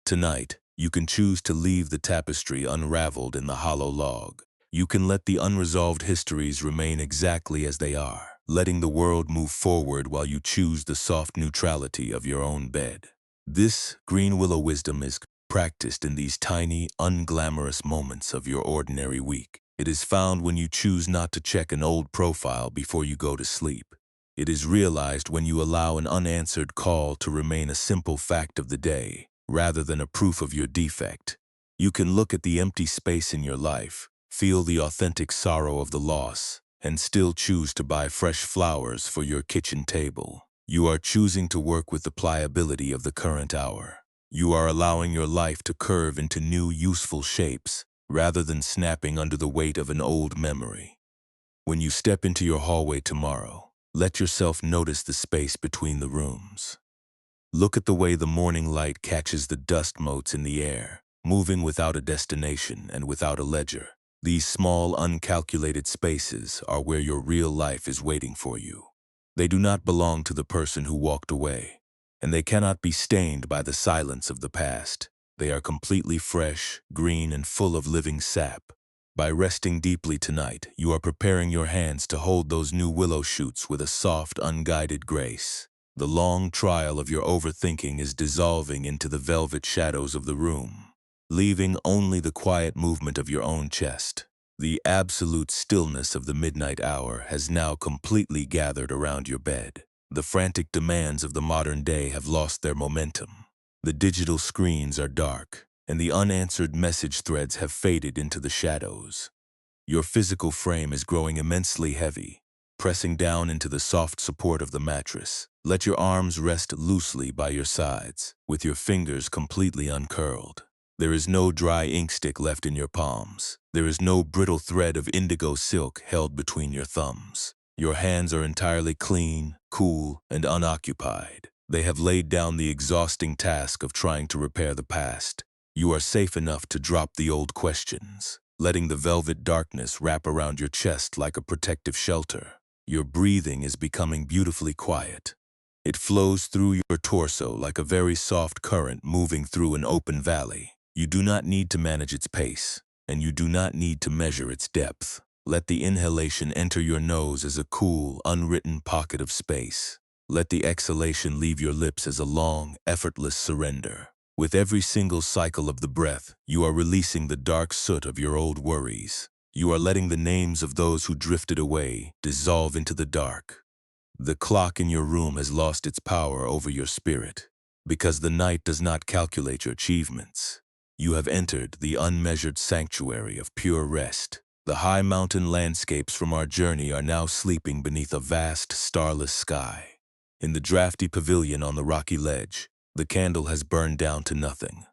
Tonight, you can choose to leave the tapestry unraveled in the hollow log. You can let the unresolved histories remain exactly as they are, letting the world move forward while you choose the soft neutrality of your own bed. This green willow wisdom is practiced in these tiny, unglamorous moments of your ordinary week. It is found when you choose not to check an old profile before you go to sleep. It is realized when you allow an unanswered call to remain a simple fact of the day, rather than a proof of your defect. You can look at the empty space in your life, feel the authentic sorrow of the loss, and still choose to buy fresh flowers for your kitchen table. You are choosing to work with the pliability of the current hour. You are allowing your life to curve into new, useful shapes, rather than snapping under the weight of an old memory. When you step into your hallway tomorrow, let yourself notice the space between the rooms. Look at the way the morning light catches the dust motes in the air, moving without a destination and without a ledger. These small, uncalculated spaces are where your real life is waiting for you. They do not belong to the person who walked away, and they cannot be stained by the silence of the past. They are completely fresh, green, and full of living sap. By resting deeply tonight, you are preparing your hands to hold those new willow shoots with a soft, unguided grace. The long trial of your overthinking is dissolving into the velvet shadows of the room, leaving only the quiet movement of your own chest. The absolute stillness of the midnight hour has now completely gathered around your bed. The frantic demands of the modern day have lost their momentum. The digital screens are dark, and the unanswered message threads have faded into the shadows. Your physical frame is growing immensely heavy, pressing down into the soft support of the mattress. Let your arms rest loosely by your sides, with your fingers completely uncurled. There is no dry ink stick left in your palms. There is no brittle thread of indigo silk held between your thumbs. Your hands are entirely clean, cool, and unoccupied. They have laid down the exhausting task of trying to repair the past. You are safe enough to drop the old questions, letting the velvet darkness wrap around your chest like a protective shelter. Your breathing is becoming beautifully quiet. It flows through your torso like a very soft current moving through an open valley. You do not need to manage its pace, and you do not need to measure its depth. Let the inhalation enter your nose as a cool, unwritten pocket of space. Let the exhalation leave your lips as a long, effortless surrender. With every single cycle of the breath, you are releasing the dark soot of your old worries. You are letting the names of those who drifted away dissolve into the dark. The clock in your room has lost its power over your spirit, because the night does not calculate your achievements. You have entered the unmeasured sanctuary of pure rest. The high mountain landscapes from our journey are now sleeping beneath a vast, starless sky. In the drafty pavilion on the rocky ledge, the candle has burned down to nothing.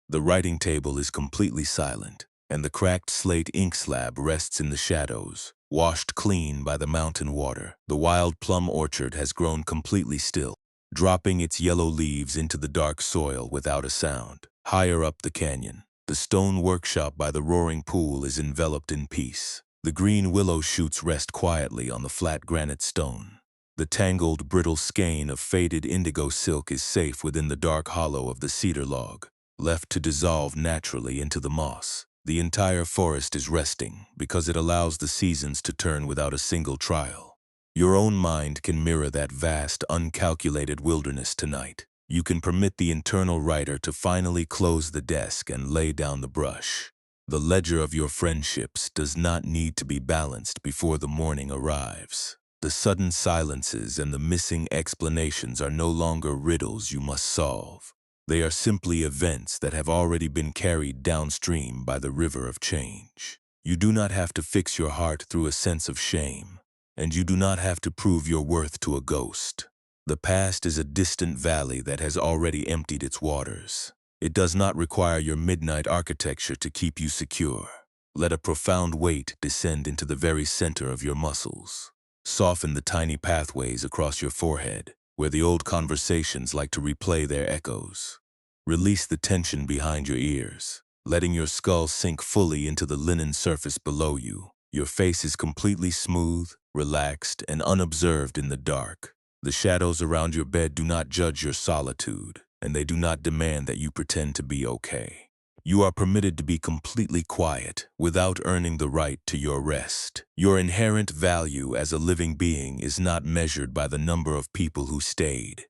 The writing table is completely silent, and the cracked slate ink slab rests in the shadows, washed clean by the mountain water. The wild plum orchard has grown completely still, dropping its yellow leaves into the dark soil without a sound. Higher up the canyon, the stone workshop by the roaring pool is enveloped in peace. The green willow shoots rest quietly on the flat granite stone. The tangled, brittle skein of faded indigo silk is safe within the dark hollow of the cedar log, left to dissolve naturally into the moss. The entire forest is resting because it allows the seasons to turn without a single trial. Your own mind can mirror that vast, uncalculated wilderness tonight. You can permit the internal writer to finally close the desk and lay down the brush. The ledger of your friendships does not need to be balanced before the morning arrives. The sudden silences and the missing explanations are no longer riddles you must solve. They are simply events that have already been carried downstream by the river of change. You do not have to fix your heart through a sense of shame, and you do not have to prove your worth to a ghost. The past is a distant valley that has already emptied its waters. It does not require your midnight architecture to keep you secure. Let a profound weight descend into the very center of your muscles. Soften the tiny pathways across your forehead, where the old conversations like to replay their echoes. Release the tension behind your ears, letting your skull sink fully into the linen surface below you. Your face is completely smooth, relaxed, and unobserved in the dark. The shadows around your bed do not judge your solitude, and they do not demand that you pretend to be okay. You are permitted to be completely quiet without earning the right to your rest. Your inherent value as a living being is not measured by the number of people who stayed.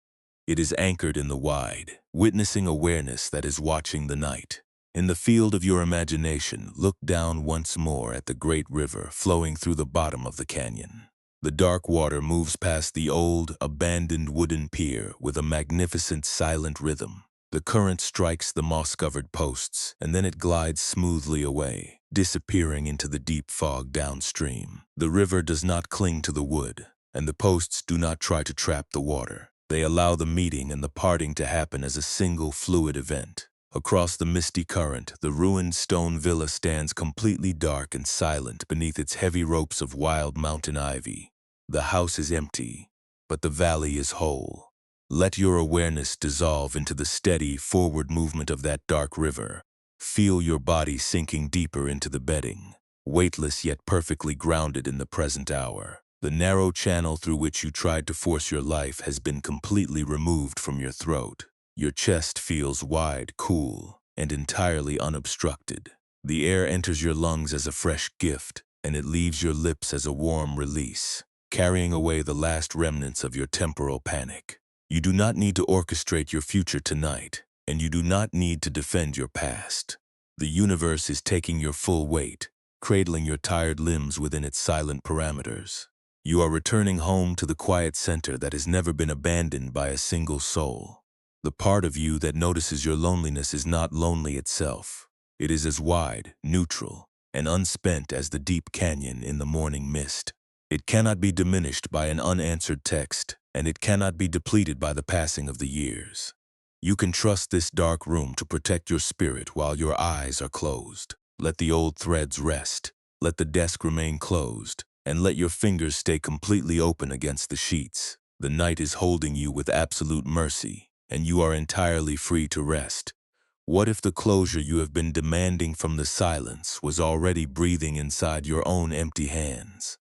It is anchored in the wide, witnessing awareness that is watching the night. In the field of your imagination, look down once more at the great river flowing through the bottom of the canyon. The dark water moves past the old, abandoned wooden pier with a magnificent silent rhythm. The current strikes the moss-covered posts, and then it glides smoothly away, disappearing into the deep fog downstream. The river does not cling to the wood, and the posts do not try to trap the water. They allow the meeting and the parting to happen as a single fluid event. Across the misty current, the ruined stone villa stands completely dark and silent beneath its heavy ropes of wild mountain ivy. The house is empty, but the valley is whole. Let your awareness dissolve into the steady, forward movement of that dark river. Feel your body sinking deeper into the bedding, weightless yet perfectly grounded in the present hour. The narrow channel through which you tried to force your life has been completely removed from your throat. Your chest feels wide, cool, and entirely unobstructed. The air enters your lungs as a fresh gift, and it leaves your lips as a warm release, carrying away the last remnants of your temporal panic. You do not need to orchestrate your future tonight, and you do not need to defend your past. The universe is taking your full weight, cradling your tired limbs within its silent parameters. You are returning home to the quiet center that has never been abandoned by a single soul. The part of you that notices your loneliness is not lonely itself. It is as wide, neutral, and unspent as the deep canyon in the morning mist. It cannot be diminished by an unanswered text, and it cannot be depleted by the passing of the years. You can trust this dark room to protect your spirit while your eyes are closed. Let the old threads rest. Let the desk remain closed, and let your fingers stay completely open against the sheets. The night is holding you with absolute mercy, and you are entirely free to rest. What if the closure you have been demanding from the silence was already breathing inside your own empty hands?